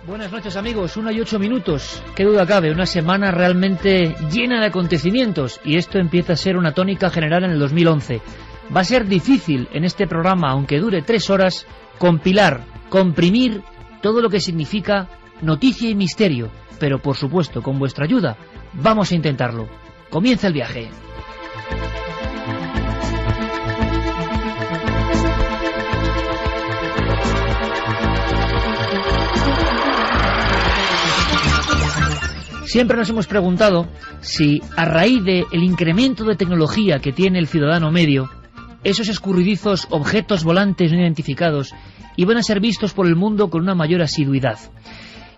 Buenas noches amigos, 1:08. Qué duda cabe, una semana realmente llena de acontecimientos y esto empieza a ser una tónica general en el 2011. Va a ser difícil en este programa, aunque dure 3 horas, compilar, comprimir todo lo que significa noticia y misterio, pero por supuesto con vuestra ayuda vamos a intentarlo. Comienza el viaje. Siempre nos hemos preguntado si, a raíz del incremento de tecnología que tiene el ciudadano medio, esos escurridizos objetos volantes no identificados iban a ser vistos por el mundo con una mayor asiduidad.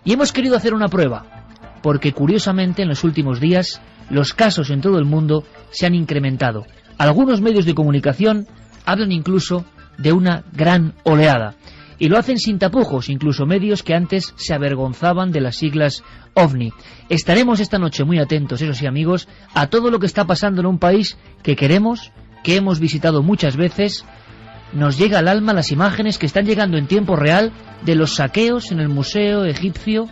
Y hemos querido hacer una prueba, porque curiosamente en los últimos días los casos en todo el mundo se han incrementado. Algunos medios de comunicación hablan incluso de una gran oleada. Y lo hacen sin tapujos, incluso medios que antes se avergonzaban de las siglas OVNI. Estaremos esta noche muy atentos, eso sí amigos, a todo lo que está pasando en un país que queremos, que hemos visitado muchas veces. Nos llega al alma las imágenes que están llegando en tiempo real de los saqueos en el Museo Egipcio,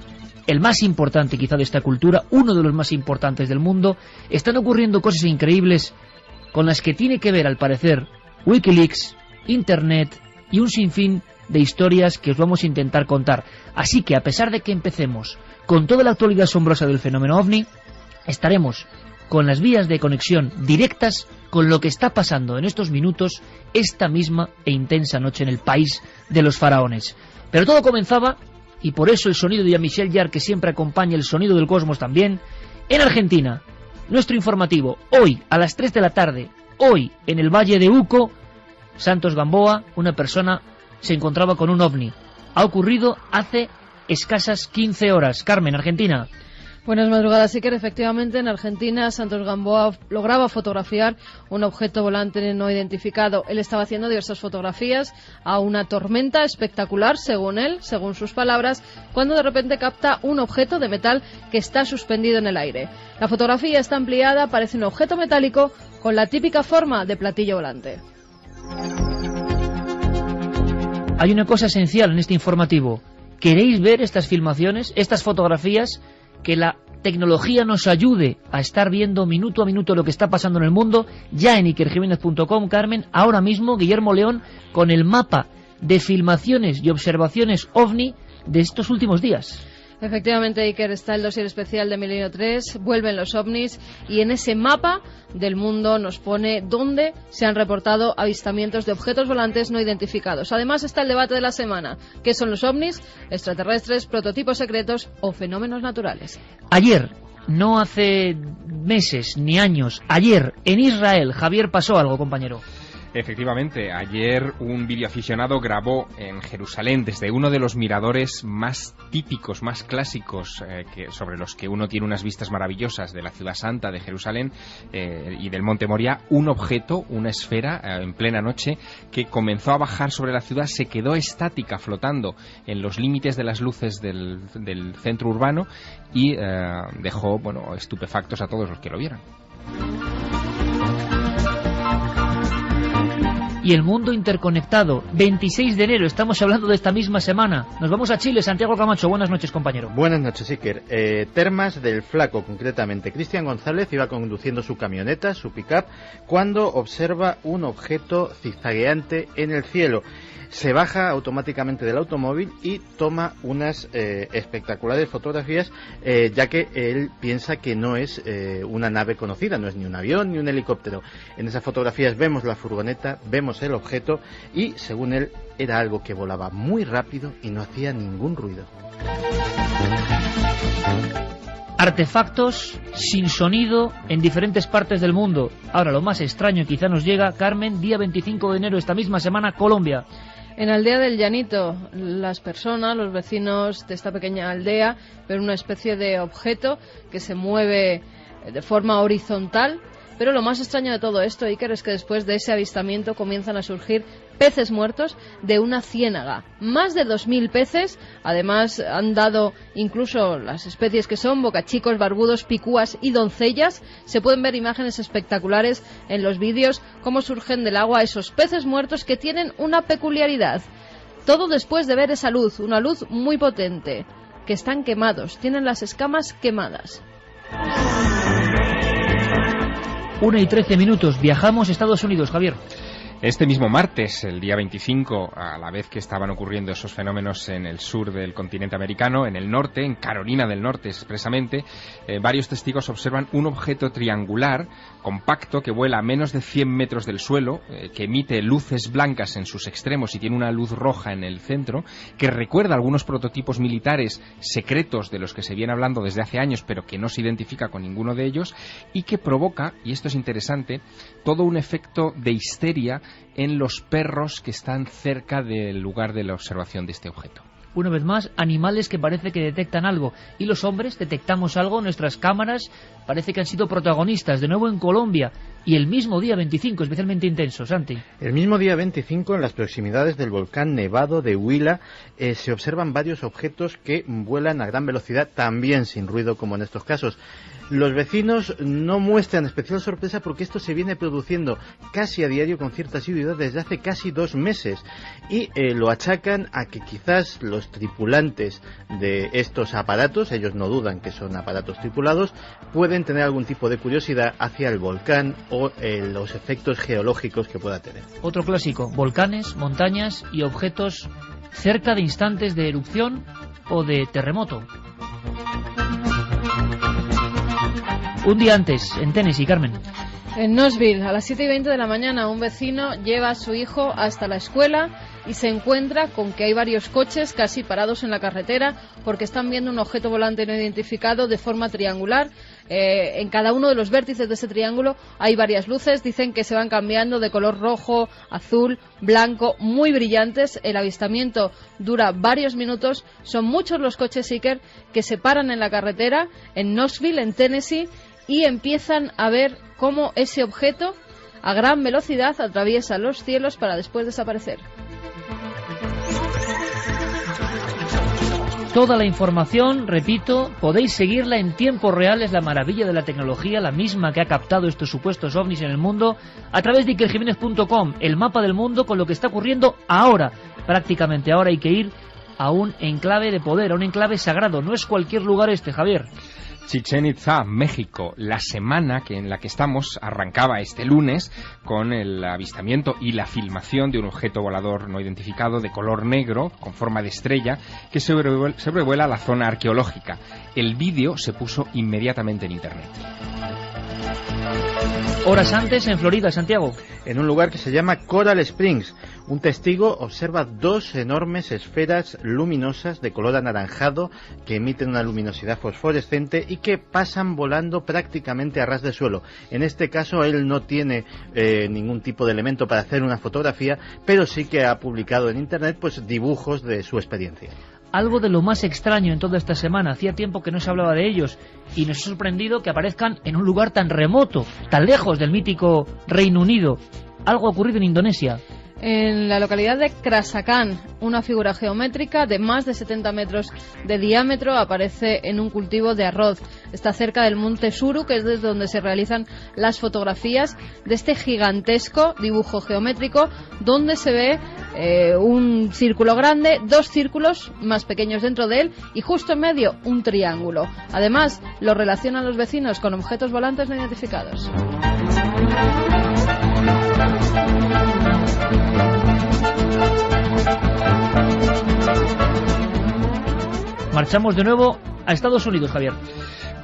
el más importante quizá de esta cultura, uno de los más importantes del mundo. Están ocurriendo cosas increíbles con las que tiene que ver, al parecer, Wikileaks, Internet y un sinfín de historias que os vamos a intentar contar. Así que a pesar de que empecemos con toda la actualidad asombrosa del fenómeno OVNI, estaremos con las vías de conexión directas con lo que está pasando en estos minutos, esta misma e intensa noche en el país de los faraones. Pero todo comenzaba, y por eso el sonido de Jean-Michel Jarre, que siempre acompaña el sonido del cosmos también, en Argentina. Nuestro informativo, hoy a las 3 de la tarde, hoy en el Valle de Uco, Santos Gamboa, una persona se encontraba con un ovni. Ha ocurrido hace escasas 15 horas. Carmen, Argentina. Buenas madrugadas, Iker. Efectivamente, en Argentina, Santos Gamboa lograba fotografiar un objeto volante no identificado. Él estaba haciendo diversas fotografías a una tormenta espectacular, según él, según sus palabras, cuando de repente capta un objeto de metal que está suspendido en el aire. La fotografía está ampliada, parece un objeto metálico con la típica forma de platillo volante. Hay una cosa esencial en este informativo. ¿Queréis ver estas filmaciones, estas fotografías? Que la tecnología nos ayude a estar viendo minuto a minuto lo que está pasando en el mundo. Ya en ikerjimenez.com, Carmen, ahora mismo Guillermo León con el mapa de filmaciones y observaciones OVNI de estos últimos días. Efectivamente, Iker, está el dossier especial de Milenio 3, vuelven los ovnis, y en ese mapa del mundo nos pone dónde se han reportado avistamientos de objetos volantes no identificados. Además está el debate de la semana: ¿qué son los ovnis? ¿Extraterrestres, prototipos secretos o fenómenos naturales? Ayer, no hace meses ni años, ayer en Israel, Javier, pasó algo, compañero. Efectivamente, ayer un videoaficionado grabó en Jerusalén desde uno de los miradores más típicos, más clásicos, sobre los que uno tiene unas vistas maravillosas de la ciudad santa de Jerusalén y del Monte Moria, un objeto, una esfera en plena noche que comenzó a bajar sobre la ciudad, se quedó estática flotando en los límites de las luces del centro urbano y dejó, estupefactos a todos los que lo vieran. Y el mundo interconectado, 26 de enero, estamos hablando de esta misma semana. Nos vamos a Chile. Santiago Camacho, buenas noches, compañero. Buenas noches, Iker. Termas del Flaco, concretamente. Cristian González iba conduciendo su camioneta, su pick-up, cuando observa un objeto zigzagueante en el cielo. Se baja automáticamente del automóvil y toma unas espectaculares fotografías, ya que él piensa que no es una nave conocida, no es ni un avión ni un helicóptero. En esas fotografías vemos la furgoneta, vemos el objeto y, según él, era algo que volaba muy rápido y no hacía ningún ruido. Artefactos sin sonido en diferentes partes del mundo. Ahora, lo más extraño quizá nos llega, Carmen, día 25 de enero, esta misma semana, Colombia. En Aldea del Llanito, las personas, los vecinos de esta pequeña aldea, ven una especie de objeto que se mueve de forma horizontal. Pero lo más extraño de todo esto, Iker, es que después de ese avistamiento comienzan a surgir peces muertos de una ciénaga. Más de 2.000 peces. Además han dado incluso las especies que son bocachicos, barbudos, picúas y doncellas. Se pueden ver imágenes espectaculares en los vídeos, cómo surgen del agua esos peces muertos que tienen una peculiaridad. Todo después de ver esa luz, una luz muy potente. que están quemados, tienen las escamas quemadas. 1:13, viajamos a Estados Unidos, Javier. Este mismo martes, el día 25, a la vez que estaban ocurriendo esos fenómenos en el sur del continente americano, en el norte, en Carolina del Norte expresamente, varios testigos observan un objeto triangular, compacto, que vuela a menos de 100 metros del suelo, que emite luces blancas en sus extremos y tiene una luz roja en el centro, que recuerda algunos prototipos militares secretos de los que se viene hablando desde hace años, pero que no se identifica con ninguno de ellos, y que provoca, y esto es interesante, todo un efecto de histeria en los perros que están cerca del lugar de la observación de este objeto. Una vez más, animales que parece que detectan algo. Y los hombres detectamos algo, nuestras cámaras parece que han sido protagonistas. De nuevo en Colombia. Y el mismo día 25, especialmente intenso, Santi. El mismo día 25, en las proximidades del volcán nevado de Huila, se observan varios objetos que vuelan a gran velocidad, también sin ruido como en estos casos. Los vecinos no muestran especial sorpresa porque esto se viene produciendo casi a diario con cierta asiduidad desde hace casi 2 meses y lo achacan a que quizás los tripulantes de estos aparatos, ellos no dudan que son aparatos tripulados, pueden tener algún tipo de curiosidad hacia el volcán o los efectos geológicos que pueda tener. Otro clásico, volcanes, montañas y objetos cerca de instantes de erupción o de terremoto. Un día antes, en Tennessee, Carmen. En Knoxville, a las 7:20 de la mañana, un vecino lleva a su hijo hasta la escuela y se encuentra con que hay varios coches casi parados en la carretera porque están viendo un objeto volante no identificado de forma triangular. En cada uno de los vértices de ese triángulo hay varias luces, dicen que se van cambiando de color rojo, azul, blanco, muy brillantes. El avistamiento dura varios minutos. Son muchos los coches Iker que se paran en la carretera en Knoxville, en Tennessee, y empiezan a ver cómo ese objeto a gran velocidad atraviesa los cielos para después desaparecer. Toda la información, repito, podéis seguirla en tiempo real. Es la maravilla de la tecnología, la misma que ha captado estos supuestos ovnis en el mundo, a través de ikerjimenez.com, el mapa del mundo con lo que está ocurriendo ahora. Prácticamente ahora hay que ir a un enclave de poder, a un enclave sagrado. No es cualquier lugar este, Javier. Chichén Itzá, México. La semana en la que estamos arrancaba este lunes con el avistamiento y la filmación de un objeto volador no identificado de color negro con forma de estrella que sobrevuela la zona arqueológica. El vídeo se puso inmediatamente en internet. Horas antes, en Florida, Santiago. En un lugar que se llama Coral Springs, un testigo observa 2 enormes esferas luminosas de color anaranjado que emiten una luminosidad fosforescente y que pasan volando prácticamente a ras de suelo. En este caso él no tiene ningún tipo de elemento para hacer una fotografía, pero sí que ha publicado en internet pues dibujos de su experiencia. Algo de lo más extraño en toda esta semana. Hacía tiempo que no se hablaba de ellos y nos ha sorprendido que aparezcan en un lugar tan remoto, tan lejos del mítico Reino Unido. Algo ha ocurrido en Indonesia. En la localidad de Krasakan, una figura geométrica de más de 70 metros de diámetro aparece en un cultivo de arroz. Está cerca del monte Suru, que es desde donde se realizan las fotografías de este gigantesco dibujo geométrico, donde se ve un círculo grande, 2 círculos más pequeños dentro de él y justo en medio un triángulo. Además, lo relacionan los vecinos con objetos volantes no identificados. Marchamos de nuevo a Estados Unidos, Javier.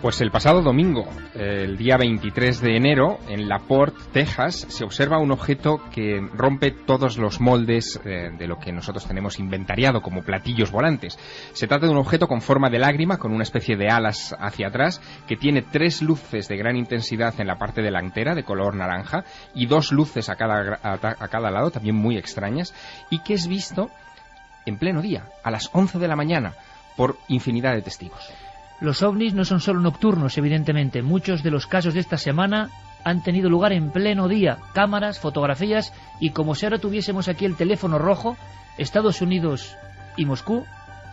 Pues el pasado domingo, el día 23 de enero, en La Porte, Texas, se observa un objeto que rompe todos los moldes de lo que nosotros tenemos inventariado como platillos volantes. Se trata de un objeto con forma de lágrima, con una especie de alas hacia atrás, que tiene 3 luces de gran intensidad en la parte delantera, de color naranja, y 2 luces a cada lado, también muy extrañas, y que es visto en pleno día, a las 11 de la mañana, por infinidad de testigos. Los ovnis no son solo nocturnos, evidentemente. Muchos de los casos de esta semana han tenido lugar en pleno día. Cámaras, fotografías y como si ahora tuviésemos aquí el teléfono rojo, Estados Unidos y Moscú,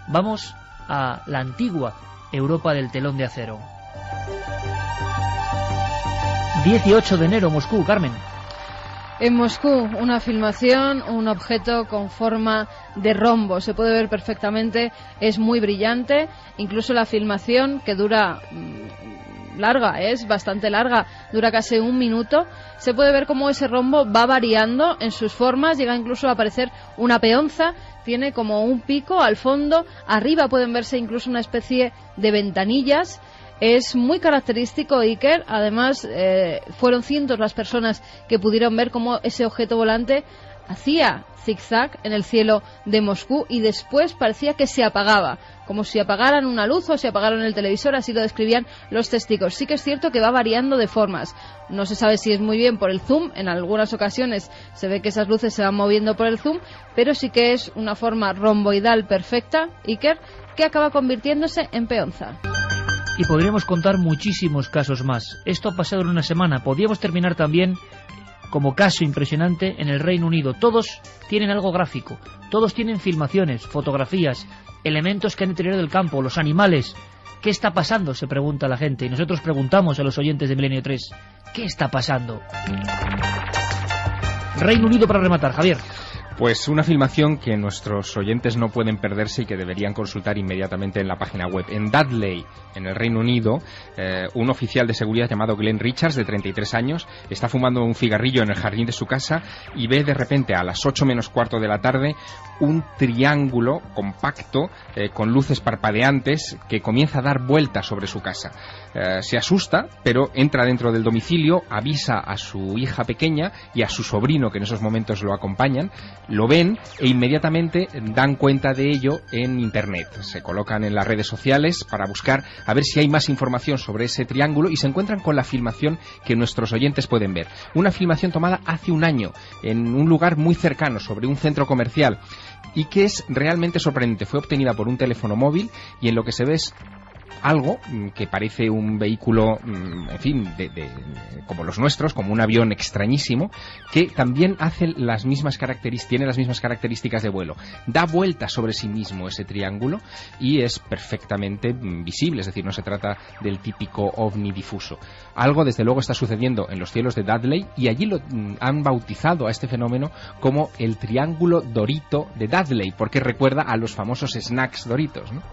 vamos a la antigua Europa del telón de acero. 18 de enero, Moscú, Carmen. En Moscú, una filmación, un objeto con forma de rombo. Se puede ver perfectamente, es muy brillante. Incluso la filmación, que dura larga, es bastante larga, dura casi 1 minuto. Se puede ver cómo ese rombo va variando en sus formas, llega incluso a aparecer una peonza, tiene como un pico al fondo, arriba pueden verse incluso una especie de ventanillas. Es muy característico, Iker. Además, fueron cientos las personas que pudieron ver cómo ese objeto volante hacía zigzag en el cielo de Moscú y después parecía que se apagaba, como si apagaran una luz o si apagaran el televisor, así lo describían los testigos. Sí que es cierto que va variando de formas. No se sabe si es muy bien por el zoom, en algunas ocasiones se ve que esas luces se van moviendo por el zoom, pero sí que es una forma romboidal perfecta, Iker, que acaba convirtiéndose en peonza. Y podríamos contar muchísimos casos más. Esto ha pasado en una semana. Podríamos terminar también como caso impresionante en el Reino Unido. Todos tienen algo gráfico, todos tienen filmaciones, fotografías, elementos que han deteriorado el campo, los animales. ¿Qué está pasando?, se pregunta la gente. Y nosotros preguntamos a los oyentes de Milenio 3, ¿qué está pasando? Reino Unido para rematar, Javier. Pues una filmación que nuestros oyentes no pueden perderse y que deberían consultar inmediatamente en la página web. En Dudley, en el Reino Unido, un oficial de seguridad llamado Glenn Richards, de 33 años, está fumando un cigarrillo en el jardín de su casa y ve de repente a las 8 menos cuarto de la tarde un triángulo compacto con luces parpadeantes que comienza a dar vueltas sobre su casa. Se asusta, pero entra dentro del domicilio, avisa a su hija pequeña y a su sobrino, que en esos momentos lo acompañan, lo ven e inmediatamente dan cuenta de ello en Internet. Se colocan en las redes sociales para buscar a ver si hay más información sobre ese triángulo y se encuentran con la filmación que nuestros oyentes pueden ver. Una filmación tomada hace un año en un lugar muy cercano, sobre un centro comercial, y que es realmente sorprendente. Fue obtenida por un teléfono móvil y en lo que se ve es algo que parece un vehículo, en fin, como los nuestros, como un avión extrañísimo, que también hace tiene las mismas características de vuelo. Da vueltas sobre sí mismo ese triángulo y es perfectamente visible, es decir, no se trata del típico ovni difuso. Algo, desde luego, está sucediendo en los cielos de Dudley y allí lo han bautizado a este fenómeno como el triángulo Dorito de Dudley, porque recuerda a los famosos snacks Doritos, ¿no?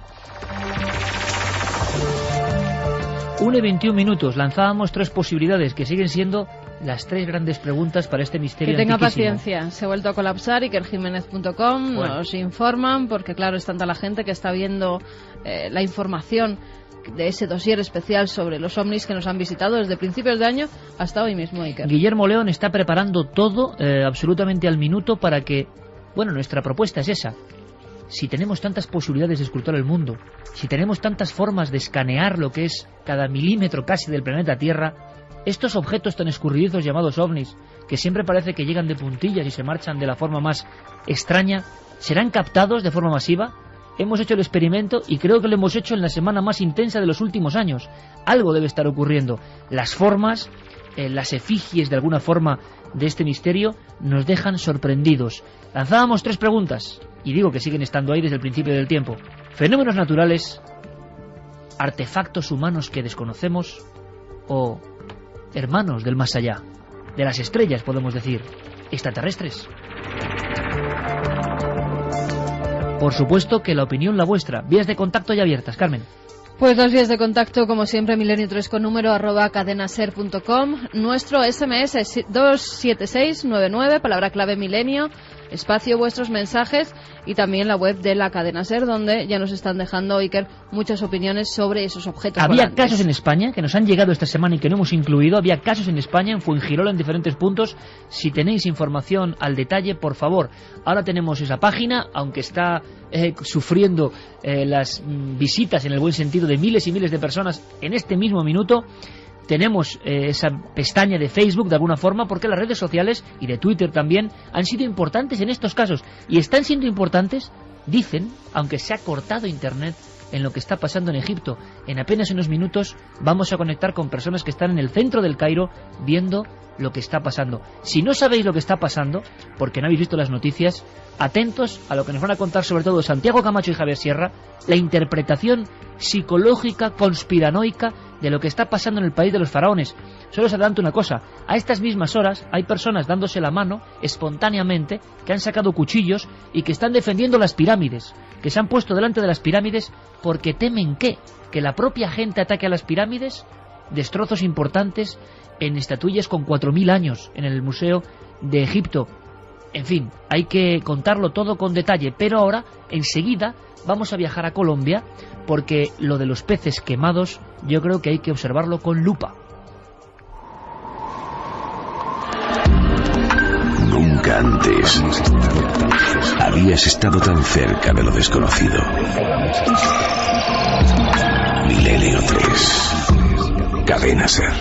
1:21. Lanzábamos 3 posibilidades que siguen siendo las 3 grandes preguntas para este misterio. Que tenga antiquísimo. paciencia, se ha vuelto a colapsar. IkerJiménez.com nos informan, porque claro, es tanta la gente que está viendo la información de ese dossier especial sobre los ovnis que nos han visitado desde principios de año hasta hoy mismo, Iker. Guillermo León está preparando todo absolutamente al minuto para que, bueno, nuestra propuesta es esa. Si tenemos tantas posibilidades de escrutar el mundo, si tenemos tantas formas de escanear lo que es cada milímetro casi del planeta Tierra, estos objetos tan escurridizos llamados ovnis, que siempre parece que llegan de puntillas y se marchan de la forma más extraña, ¿serán captados de forma masiva? Hemos hecho el experimento y creo que lo hemos hecho en la semana más intensa de los últimos años. Algo debe estar ocurriendo. Las formas, las efigies de alguna forma de este misterio nos dejan sorprendidos. Lanzábamos 3 preguntas. Y digo que siguen estando ahí desde el principio del tiempo. ¿Fenómenos naturales? ¿Artefactos humanos que desconocemos? ¿O hermanos del más allá? De las estrellas, podemos decir. ¿Extraterrestres? Por supuesto que la opinión la vuestra. Vías de contacto ya abiertas, Carmen. Pues las vías de contacto, como siempre, Milenio3 con número @cadenaser.com. Nuestro SMS es 27699, palabra clave milenio, espacio vuestros mensajes, y también la web de la Cadena Ser, donde ya nos están dejando, Iker, muchas opiniones sobre esos objetos Había volantes. casos en España que nos han llegado esta semana y que no hemos incluido. Había casos en España, en Fuengirola, en diferentes puntos. Si tenéis información al detalle, por favor. Ahora tenemos esa página, aunque está sufriendo las visitas, en el buen sentido, de miles y miles de personas en este mismo minuto. Tenemos esa pestaña de Facebook de alguna forma, porque las redes sociales y de Twitter también han sido importantes en estos casos y están siendo importantes, dicen, aunque se ha cortado Internet, en lo que está pasando en Egipto. En apenas unos minutos vamos a conectar con personas que están en el centro del Cairo viendo lo que está pasando. Si no sabéis lo que está pasando, porque no habéis visto las noticias, atentos a lo que nos van a contar sobre todo Santiago Camacho y Javier Sierra, la interpretación psicológica, conspiranoica de lo que está pasando en el país de los faraones. Solo os adelanto una cosa, a estas mismas horas hay personas dándose la mano espontáneamente, que han sacado cuchillos y que están defendiendo las pirámides, que se han puesto delante de las pirámides porque temen que la propia gente ataque a las pirámides, destrozos importantes en estatuillas con 4.000 años en el Museo de Egipto. En fin, hay que contarlo todo con detalle, pero ahora, enseguida, vamos a viajar a Colombia, porque lo de los peces quemados yo creo que hay que observarlo con lupa. Nunca antes habías estado tan cerca de lo desconocido. Milenio 3, Cadena Ser.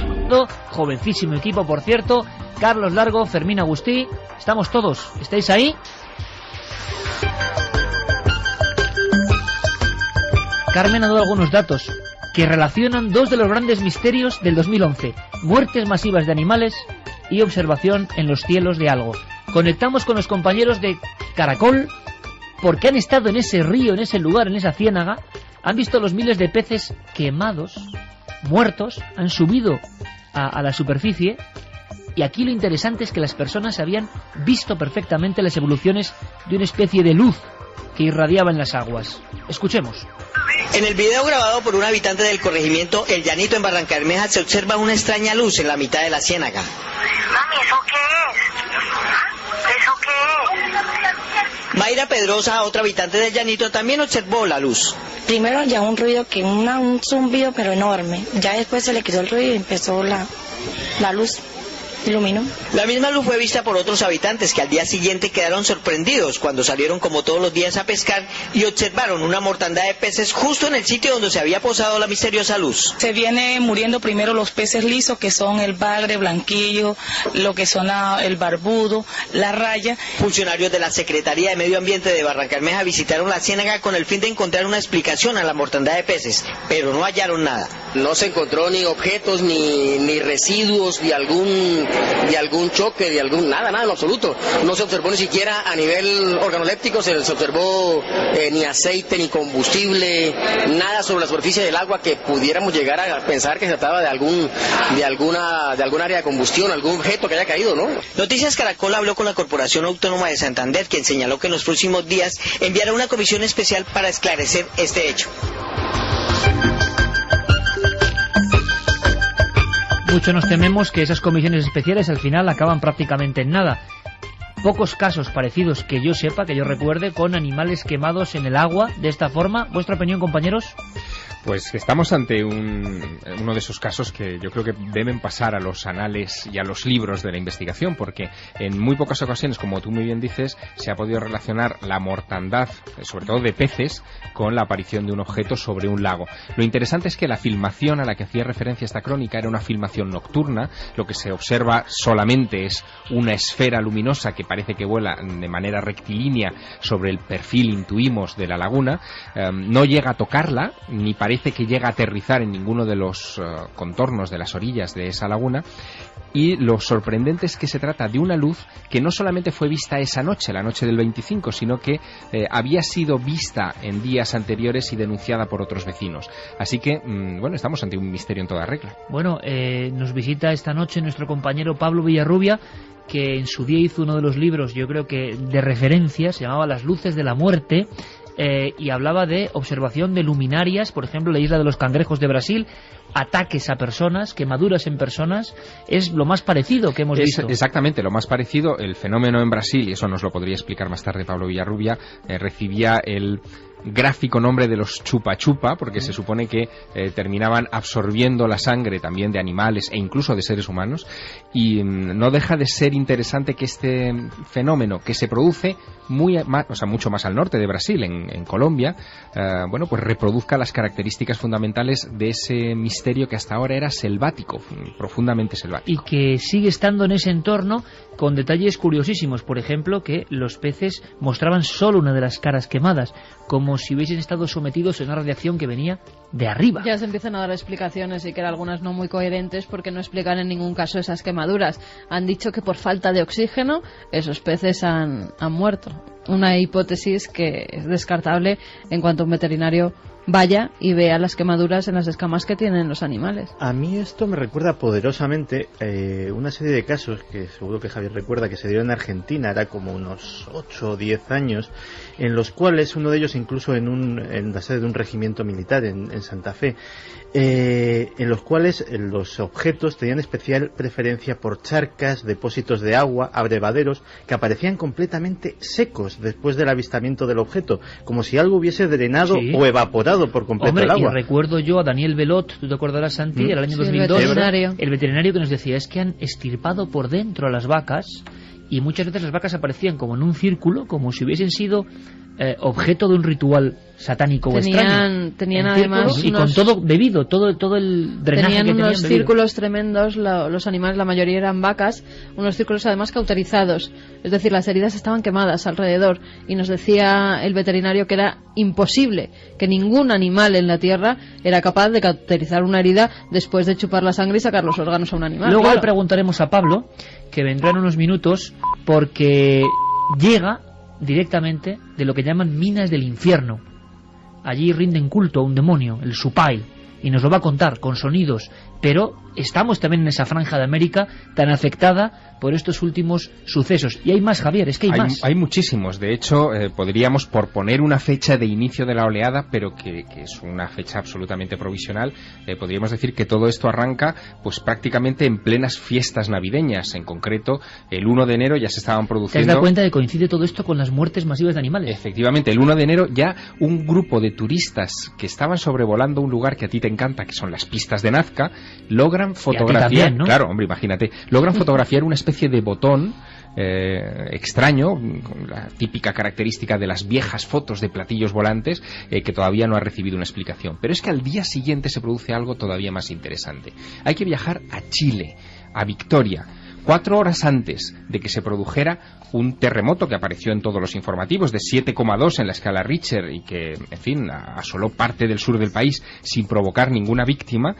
Jovencísimo equipo, por cierto. Carlos Largo, Fermín Agustí, estamos todos. ¿Estáis ahí? Carmen ha dado algunos datos que relacionan dos de los grandes misterios del 2011: muertes masivas de animales y observación en los cielos de algo. Conectamos con los compañeros de Caracol porque han estado en ese río, en ese lugar, en esa ciénaga, han visto los miles de peces quemados, muertos, han subido a la superficie, y aquí lo interesante es que las personas habían visto perfectamente las evoluciones de una especie de luz que irradiaba en las aguas. Escuchemos. En el video grabado por un habitante del corregimiento El Llanito en Barrancabermeja se observa una extraña luz en la mitad de la ciénaga. Mami, ¿eso qué es? ¿Eso qué es? Mayra Pedrosa, otra habitante del Llanito, también observó la luz. Primero ya un ruido, un zumbido pero enorme. Ya después se le quitó el ruido y empezó la luz. Iluminó. La misma luz fue vista por otros habitantes que al día siguiente quedaron sorprendidos cuando salieron como todos los días a pescar y observaron una mortandad de peces justo en el sitio donde se había posado la misteriosa luz. Se viene muriendo primero los peces lisos, que son el bagre, blanquillo, lo que son el barbudo, la raya. Funcionarios de la Secretaría de Medio Ambiente de Barrancabermeja visitaron la ciénaga con el fin de encontrar una explicación a la mortandad de peces, pero no hallaron nada. No se encontró ni objetos, ni residuos de algún choque, nada en absoluto. No se observó ni siquiera a nivel organoléptico, se observó ni aceite, ni combustible, nada sobre la superficie del agua que pudiéramos llegar a pensar que se trataba de algún área de combustión, algún objeto que haya caído, ¿no? Noticias Caracol habló con la Corporación Autónoma de Santander, quien señaló que en los próximos días enviará una comisión especial para esclarecer este hecho. Mucho nos tememos que esas comisiones especiales al final acaban prácticamente en nada. Pocos casos parecidos que yo sepa, que yo recuerde, con animales quemados en el agua de esta forma. ¿Vuestra opinión, compañeros? Pues estamos ante uno de esos casos que yo creo que deben pasar a los anales y a los libros de la investigación, porque en muy pocas ocasiones, como tú muy bien dices, se ha podido relacionar la mortandad, sobre todo de peces, con la aparición de un objeto sobre un lago. Lo interesante es que la filmación a la que hacía referencia esta crónica era una filmación nocturna. Lo que se observa solamente es una esfera luminosa que parece que vuela de manera rectilínea sobre el perfil, intuimos, de la laguna. No llega a tocarla, ni parece que llega a aterrizar en ninguno de los contornos de las orillas de esa laguna, y lo sorprendente es que se trata de una luz que no solamente fue vista esa noche, la noche del 25, sino que había sido vista en días anteriores y denunciada por otros vecinos. Así que, bueno, estamos ante un misterio en toda regla. Bueno, nos visita esta noche nuestro compañero Pablo Villarrubia, que en su día hizo uno de los libros, yo creo que de referencia, se llamaba Las luces de la muerte, y hablaba de observación de luminarias, por ejemplo, la isla de los cangrejos de Brasil, ataques a personas, quemaduras en personas. Es lo más parecido que hemos visto. Exactamente, lo más parecido. El fenómeno en Brasil, y eso nos lo podría explicar más tarde Pablo Villarrubia, recibía el gráfico nombre de los chupa chupa, porque se supone que terminaban absorbiendo la sangre también de animales e incluso de seres humanos, y no deja de ser interesante que este fenómeno, que se produce mucho más al norte de Brasil, en Colombia, bueno, pues reproduzca las características fundamentales de ese misterio que hasta ahora era selvático, profundamente selvático. Y que sigue estando en ese entorno con detalles curiosísimos. Por ejemplo, que los peces mostraban solo una de las caras quemadas, como si hubiesen estado sometidos a una radiación que venía de arriba. Ya se empiezan a dar explicaciones, y que eran algunas no muy coherentes, porque no explican en ningún caso esas quemaduras. Han dicho que por falta de oxígeno esos peces han muerto. una hipótesis que es descartable en cuanto un veterinario vaya y vea las quemaduras en las escamas que tienen los animales. A mí esto me recuerda poderosamente una serie de casos que seguro que Javier recuerda que se dieron en Argentina, era como unos 8 o 10 años, en los cuales uno de ellos incluso en la sede de un regimiento militar en Santa Fe, en los cuales los objetos tenían especial preferencia por charcas, depósitos de agua, abrevaderos que aparecían completamente secos después del avistamiento del objeto, como si algo hubiese drenado o evaporado por completo el agua. Y recuerdo yo a Daniel Belot, tú te acordarás, Santi, era el año 2002, el veterinario que nos decía, es que han estirpado por dentro a las vacas y muchas veces las vacas aparecían como en un círculo, como si hubiesen sido objeto de un ritual satánico o extraño. Tenían además y con todo bebido, todo el drenaje tenían que tenían unos bebido. Círculos tremendos, los animales, la mayoría eran vacas, unos círculos además cauterizados, es decir, las heridas estaban quemadas alrededor, y nos decía el veterinario que era imposible, que ningún animal en la tierra era capaz de cauterizar una herida después de chupar la sangre y sacar los órganos a un animal. Luego le preguntaremos a Pablo, que vendrá en unos minutos, porque llega directamente de lo que llaman minas del infierno. Allí rinden culto a un demonio, el Supai, y nos lo va a contar con sonidos, pero estamos también en esa franja de América tan afectada por estos últimos sucesos. Y hay más, Javier, es que hay más. Hay muchísimos. De hecho, podríamos, por poner una fecha de inicio de la oleada, pero que es una fecha absolutamente provisional, podríamos decir que todo esto arranca pues prácticamente en plenas fiestas navideñas. En concreto, el 1 de enero ya se estaban produciendo... ¿Te has dado cuenta de que coincide todo esto con las muertes masivas de animales? Efectivamente, el 1 de enero ya un grupo de turistas que estaban sobrevolando un lugar que a ti te encanta, que son las pistas de Nazca, logran fotografiar... también, ¿no? Claro, hombre, imagínate. Logran fotografiar una especie de botón extraño, con la típica característica de las viejas fotos de platillos volantes, que todavía no ha recibido una explicación. Pero es que al día siguiente se produce algo todavía más interesante. Hay que viajar a Chile, a Victoria, 4 horas antes de que se produjera un terremoto que apareció en todos los informativos de 7,2 en la escala Richter y que, en fin, asoló parte del sur del país sin provocar ninguna víctima.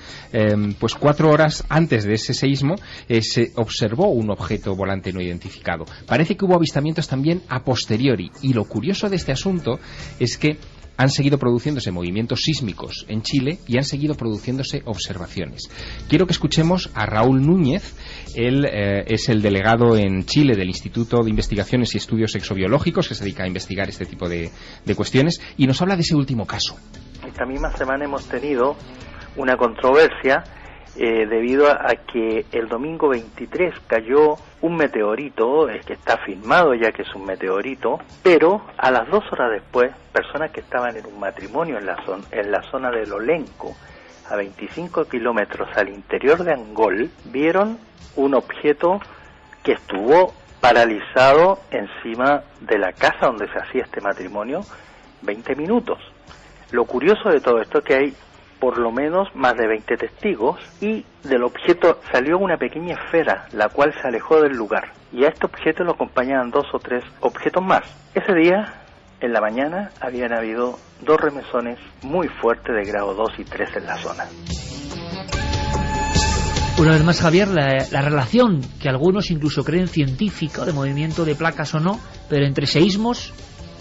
Pues 4 horas antes de ese seísmo se observó un objeto volante no identificado. Parece que hubo avistamientos también a posteriori, y lo curioso de este asunto es que han seguido produciéndose movimientos sísmicos en Chile y han seguido produciéndose observaciones. Quiero que escuchemos a Raúl Núñez. Él es el delegado en Chile del Instituto de Investigaciones y Estudios Exobiológicos, que se dedica a investigar este tipo de cuestiones, y nos habla de ese último caso. Esta misma semana hemos tenido una controversia debido a que el domingo 23 cayó un meteorito, que está filmado ya que es un meteorito, pero a las 2 horas después, personas que estaban en un matrimonio en la zona del Olenco, a 25 kilómetros al interior de Angol, vieron un objeto que estuvo paralizado encima de la casa donde se hacía este matrimonio 20 minutos. Lo curioso de todo esto es que hay por lo menos más de 20 testigos, y del objeto salió una pequeña esfera, la cual se alejó del lugar, y a este objeto lo acompañaban 2 o 3 objetos más. Ese día, en la mañana, habían habido 2 remesones muy fuertes de grado 2 y 3 en la zona. Una vez más, Javier, la relación que algunos incluso creen científica, de movimiento de placas o no, pero entre seísmos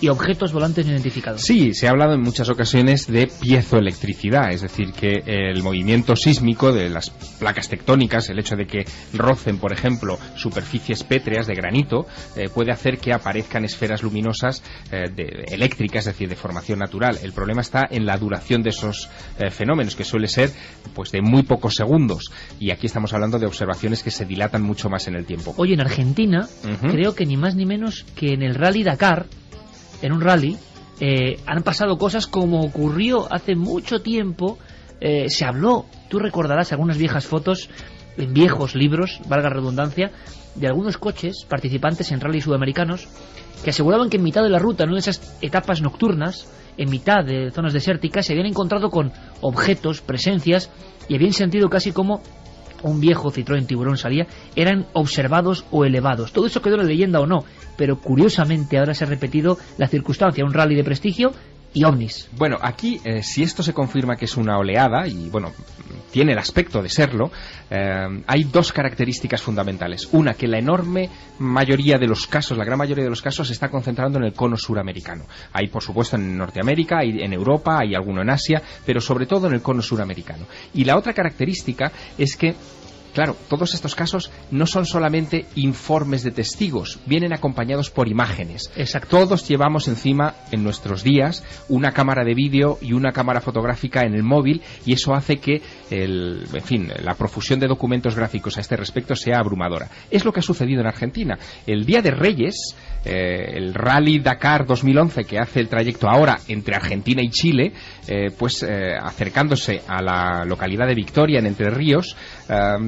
y objetos volantes no identificados. Sí, se ha hablado en muchas ocasiones de piezoelectricidad, es decir, que el movimiento sísmico de las placas tectónicas, el hecho de que rocen, por ejemplo, superficies pétreas de granito, puede hacer que aparezcan esferas luminosas eléctricas, es decir, de formación natural. El problema está en la duración de esos fenómenos, que suele ser pues de muy pocos segundos, y aquí estamos hablando de observaciones que se dilatan mucho más en el tiempo. Oye, en Argentina, creo que ni más ni menos que en el Rally Dakar, en un rally, han pasado cosas como ocurrió hace mucho tiempo. Se habló, tú recordarás algunas viejas fotos en viejos libros, valga redundancia, de algunos coches participantes en rally sudamericanos que aseguraban que en mitad de la ruta, en una de esas etapas nocturnas, en mitad de zonas desérticas, se habían encontrado con objetos, presencias, y habían sentido casi como un viejo Citroën Tiburón salía, eran observados o elevados. Todo eso quedó en la leyenda o no, pero curiosamente ahora se ha repetido la circunstancia, un rally de prestigio y ovnis. Bueno, aquí, si esto se confirma que es una oleada, y bueno, tiene el aspecto de serlo, hay dos características fundamentales. Una, que la enorme mayoría de los casos, la gran mayoría de los casos, se está concentrando en el cono suramericano. Hay, por supuesto, en Norteamérica, hay en Europa, hay alguno en Asia, pero sobre todo en el cono suramericano. Y la otra característica es que, claro, todos estos casos no son solamente informes de testigos, vienen acompañados por imágenes. Exacto. Todos llevamos encima, en nuestros días, una cámara de vídeo y una cámara fotográfica en el móvil, y eso hace que, la profusión de documentos gráficos a este respecto sea abrumadora. Es lo que ha sucedido en Argentina. El Día de Reyes, el Rally Dakar 2011, que hace el trayecto ahora entre Argentina y Chile, acercándose a la localidad de Victoria, en Entre Ríos,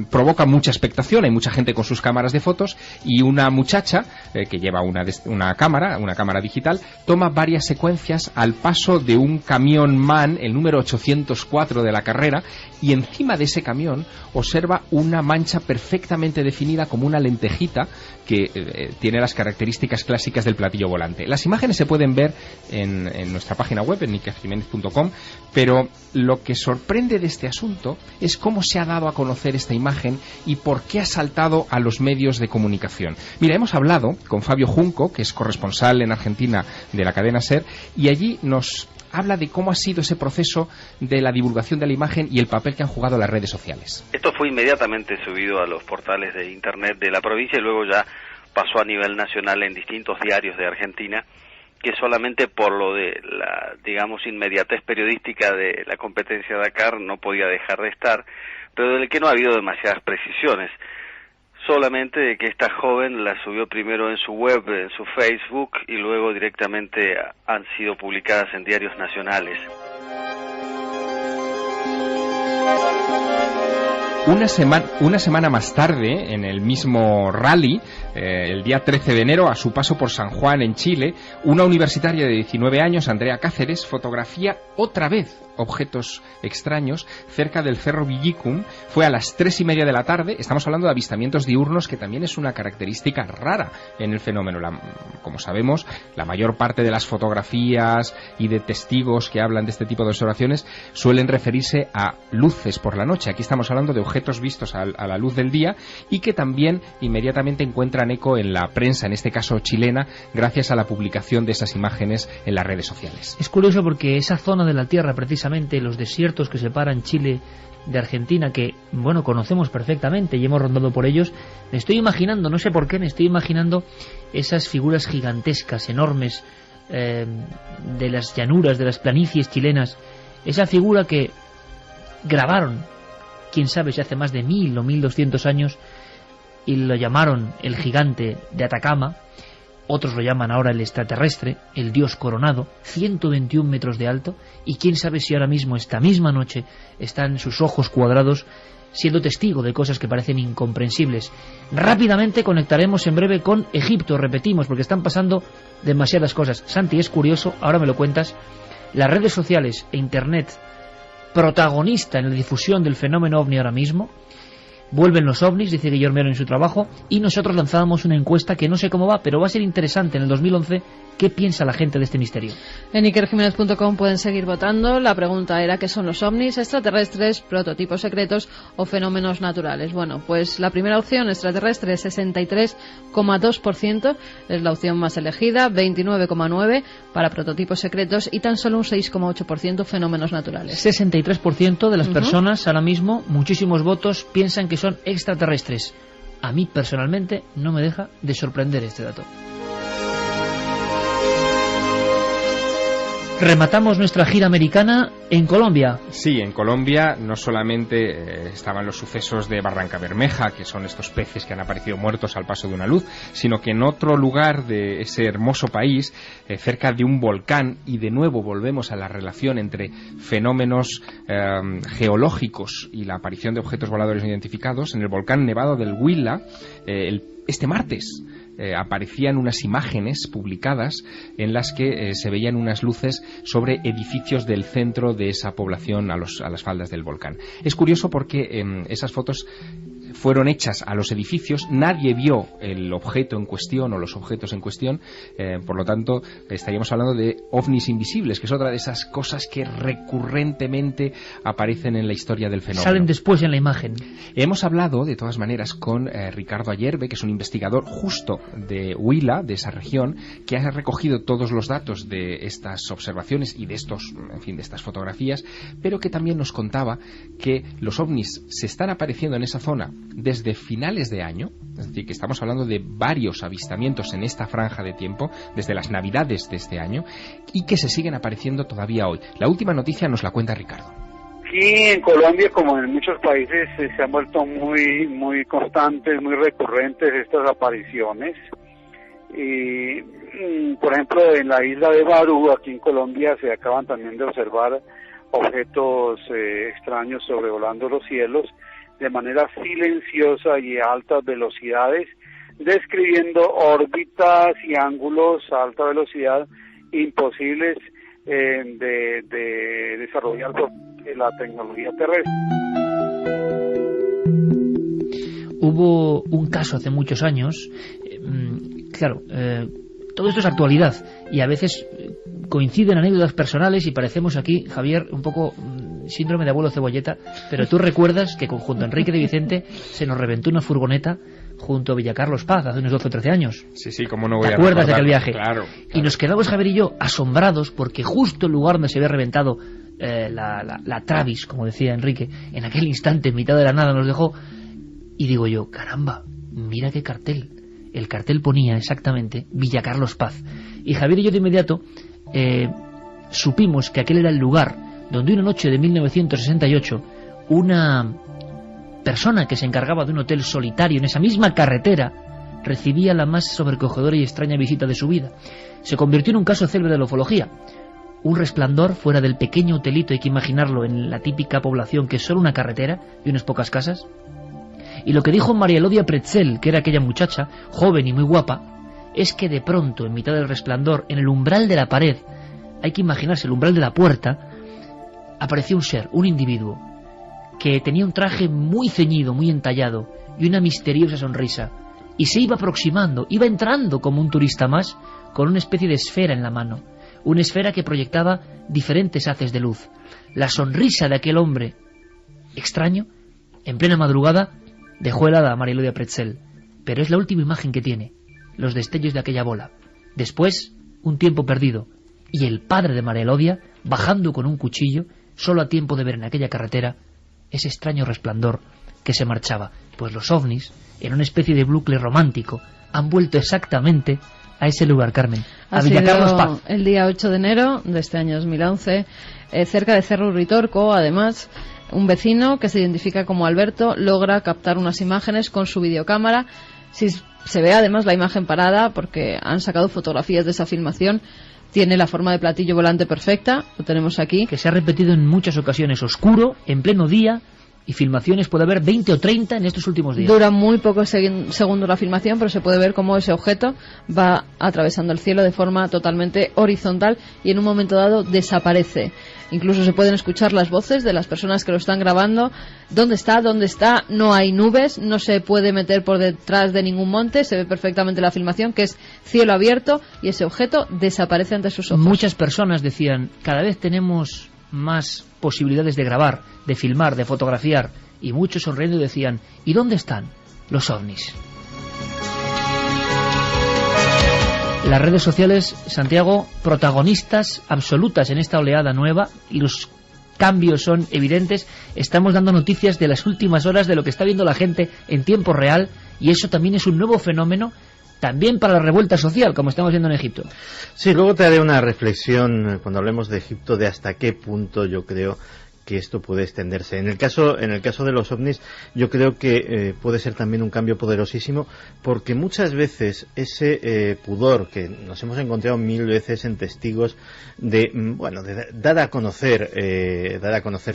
provoca mucha expectación. Hay mucha gente con sus cámaras de fotos, y una muchacha que lleva una cámara digital, toma varias secuencias al paso de un camión MAN, el número 804 de la carrera, y encima de ese camión observa una mancha perfectamente definida como una lentejita que tiene las características clásicas del platillo volante. Las imágenes se pueden ver en nuestra página web, en ikerjimenez.com, pero lo que sorprende de este asunto es cómo se ha dado a conocer esta imagen y por qué ha saltado a los medios de comunicación. Mira, hemos hablado con Fabio Junco, que es corresponsal en Argentina de la cadena SER, y allí nos habla de cómo ha sido ese proceso de la divulgación de la imagen y el papel que han jugado las redes sociales. Esto fue inmediatamente subido a los portales de internet de la provincia y luego ya pasó a nivel nacional en distintos diarios de Argentina, que solamente por lo de la, digamos, inmediatez periodística de la competencia Dakar no podía dejar de estar, pero del que no ha habido demasiadas precisiones. Solamente de que esta joven la subió primero en su web, en su Facebook, y luego directamente han sido publicadas en diarios nacionales. Una semana más tarde, en el mismo rally, el día 13 de enero, a su paso por San Juan, en Chile, una universitaria de 19 años, Andrea Cáceres, fotografía otra vez objetos extraños cerca del Cerro Villicum. Fue a las 3:30 de la tarde. Estamos hablando de avistamientos diurnos, que también es una característica rara en el fenómeno. Como sabemos, la mayor parte de las fotografías y de testigos que hablan de este tipo de observaciones suelen referirse a luces por la noche. Aquí estamos hablando de objetos vistos a la luz del día y que también inmediatamente encuentran eco en la prensa, en este caso chilena, gracias a la publicación de esas imágenes en las redes sociales. Es curioso porque esa zona de la Tierra, precisamente los desiertos que separan Chile de Argentina, que, bueno, conocemos perfectamente y hemos rondado por ellos, me estoy imaginando, no sé por qué, esas figuras gigantescas, enormes, de las llanuras, de las planicies chilenas, esa figura que grabaron, quién sabe si hace más de 1000 o 1200 años, y lo llamaron el gigante de Atacama. Otros lo llaman ahora el extraterrestre, el dios coronado, 121 metros de alto, y quién sabe si ahora mismo, esta misma noche, están sus ojos cuadrados siendo testigo de cosas que parecen incomprensibles. Rápidamente conectaremos en breve con Egipto, repetimos, porque están pasando demasiadas cosas. Santi, es curioso, ahora me lo cuentas, las redes sociales e Internet, protagonista en la difusión del fenómeno ovni ahora mismo. Vuelven los ovnis, dice Guillermo en su trabajo, y nosotros lanzábamos una encuesta que no sé cómo va, pero va a ser interesante en el 2011 qué piensa la gente de este misterio. En ikerjimenez.com pueden seguir votando. La pregunta era: ¿qué son los ovnis, extraterrestres, prototipos secretos o fenómenos naturales? Bueno, pues la primera opción, extraterrestre, 63,2%, es la opción más elegida, 29,9% para prototipos secretos y tan solo un 6,8% fenómenos naturales. 63% de las personas ahora mismo, muchísimos votos, piensan que son extraterrestres. A mí personalmente no me deja de sorprender este dato. Rematamos nuestra gira americana en Colombia. Sí, en Colombia no solamente estaban los sucesos de Barranca Bermeja, que son estos peces que han aparecido muertos al paso de una luz, sino que en otro lugar de ese hermoso país, cerca de un volcán, y de nuevo volvemos a la relación entre fenómenos geológicos y la aparición de objetos voladores no identificados, en el volcán Nevado del Huila, este martes, aparecían unas imágenes publicadas en las que se veían unas luces sobre edificios del centro de esa población a las faldas del volcán. Es curioso porque esas fotos fueron hechas a los edificios, nadie vio el objeto en cuestión o los objetos en cuestión, por lo tanto estaríamos hablando de ovnis invisibles, que es otra de esas cosas que recurrentemente aparecen en la historia del fenómeno. Salen después en la imagen. Hemos hablado, de todas maneras, con Ricardo Ayerbe, que es un investigador justo de Huila, de esa región, que ha recogido todos los datos de estas observaciones y de estos, en fin, de estas fotografías, pero que también nos contaba que los ovnis se están apareciendo en esa zona desde finales de año, es decir, que estamos hablando de varios avistamientos en esta franja de tiempo, desde las Navidades de este año, y que se siguen apareciendo todavía hoy. La última noticia nos la cuenta Ricardo. Aquí en Colombia, como en muchos países, se han vuelto muy constantes, muy recurrentes estas apariciones. Y, por ejemplo, en la isla de Barú, aquí en Colombia, se acaban también de observar objetos extraños sobrevolando los cielos de manera silenciosa y a altas velocidades, describiendo órbitas y ángulos a alta velocidad imposibles de desarrollar por la tecnología terrestre. Hubo un caso hace muchos años, claro, todo esto es actualidad y a veces coinciden anécdotas personales y parecemos aquí, Javier, un poco síndrome de abuelo cebolleta, pero tú recuerdas que junto a Enrique de Vicente se nos reventó una furgoneta junto a Villacarlos Paz hace unos 12 o 13 años. Sí, cómo no voy a ¿Te acuerdas de aquel viaje? Claro. Y nos quedamos, Javier y yo, asombrados porque justo el lugar donde se había reventado la Travis, como decía Enrique, en aquel instante, en mitad de la nada, nos dejó. Y digo yo, caramba, mira qué cartel. El cartel ponía exactamente Villacarlos Paz. Y Javier y yo de inmediato supimos que aquel era el lugar donde una noche de 1968 una persona que se encargaba de un hotel solitario en esa misma carretera recibía la más sobrecogedora y extraña visita de su vida. Se convirtió en un caso célebre de la ufología. Un resplandor fuera del pequeño hotelito, hay que imaginarlo, en la típica población que es solo una carretera y unas pocas casas. Y lo que dijo María Elodia Pretzel, que era aquella muchacha, joven y muy guapa, es que de pronto, en mitad del resplandor, en el umbral de la pared, hay que imaginarse el umbral de la puerta, apareció un ser, un individuo, que tenía un traje muy ceñido, muy entallado, y una misteriosa sonrisa, y se iba aproximando, iba entrando como un turista más, con una especie de esfera en la mano, una esfera que proyectaba diferentes haces de luz. La sonrisa de aquel hombre extraño, en plena madrugada, dejó helada a María Elodia Pretzel, pero es la última imagen que tiene, los destellos de aquella bola. Después, un tiempo perdido, y el padre de María Elodia bajando con un cuchillo, solo a tiempo de ver en aquella carretera ese extraño resplandor que se marchaba. Pues los ovnis, en una especie de bucle romántico, han vuelto exactamente a ese lugar, Carmen, a Villacarlos Paz. El día 8 de enero de este año 2011, cerca de Cerro Uritorco, además, un vecino que se identifica como Alberto logra captar unas imágenes con su videocámara. Si se ve además la imagen parada, porque han sacado fotografías de esa filmación, tiene la forma de platillo volante perfecta, lo tenemos aquí. Que se ha repetido en muchas ocasiones, oscuro, en pleno día, y filmaciones puede haber 20 o 30 en estos últimos días. Dura muy pocos segundos la filmación, pero se puede ver cómo ese objeto va atravesando el cielo de forma totalmente horizontal y en un momento dado desaparece. Incluso se pueden escuchar las voces de las personas que lo están grabando. ¿Dónde está? ¿Dónde está? No hay nubes, no se puede meter por detrás de ningún monte, se ve perfectamente la filmación, que es cielo abierto, y ese objeto desaparece ante sus ojos. Muchas personas decían, cada vez tenemos más posibilidades de grabar, de filmar, de fotografiar, y muchos sonriendo decían, ¿y dónde están los ovnis? Las redes sociales, Santiago, protagonistas absolutas en esta oleada nueva, y los cambios son evidentes. Estamos dando noticias de las últimas horas de lo que está viendo la gente en tiempo real, y eso también es un nuevo fenómeno, también para la revuelta social, como estamos viendo en Egipto. Sí, luego te haré una reflexión cuando hablemos de Egipto de hasta qué punto yo creo que esto puede extenderse. En el caso de los ovnis, yo creo que puede ser también un cambio poderosísimo, porque muchas veces ese pudor que nos hemos encontrado mil veces en testigos de dar a conocer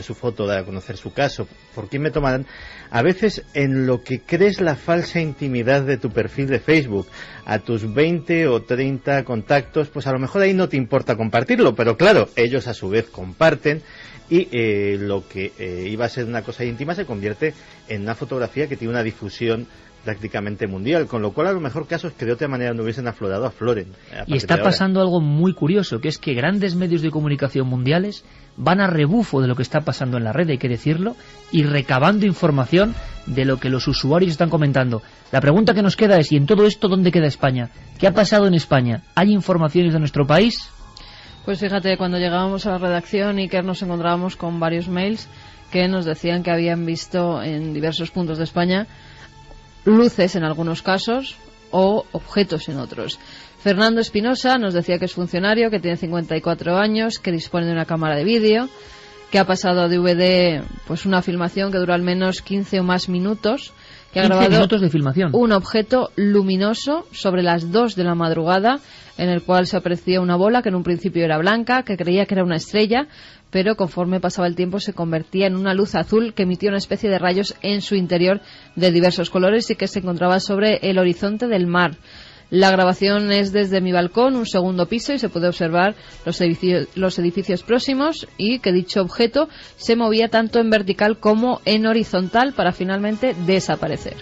su foto, dar a conocer su caso, ¿por quién me tomarán? A veces en lo que crees la falsa intimidad de tu perfil de Facebook, a tus 20 o 30 contactos, pues a lo mejor ahí no te importa compartirlo, pero claro, ellos a su vez comparten. Y lo que iba a ser una cosa íntima se convierte en una fotografía que tiene una difusión prácticamente mundial, con lo cual a lo mejor casos que de otra manera no hubiesen aflorado afloren. Y está pasando algo muy curioso, que es que grandes medios de comunicación mundiales van a rebufo de lo que está pasando en la red, hay que decirlo, y recabando información de lo que los usuarios están comentando. La pregunta que nos queda es, ¿y en todo esto dónde queda España? ¿Qué ha pasado en España? ¿Hay informaciones de nuestro país? Pues fíjate, cuando llegábamos a la redacción, Iker, nos encontrábamos con varios mails que nos decían que habían visto en diversos puntos de España luces en algunos casos o objetos en otros. Fernando Espinosa nos decía que es funcionario, que tiene 54 años, que dispone de una cámara de vídeo, que ha pasado a DVD pues una filmación que dura al menos 15 o más minutos, que ha grabado minutos de filmación. Un objeto luminoso sobre las 2 de la madrugada, en el cual se aprecia una bola que en un principio era blanca, que creía que era una estrella, pero conforme pasaba el tiempo se convertía en una luz azul que emitía una especie de rayos en su interior de diversos colores y que se encontraba sobre el horizonte del mar. La grabación es desde mi balcón, un segundo piso, y se puede observar los edificios próximos, y que dicho objeto se movía tanto en vertical como en horizontal para finalmente desaparecer.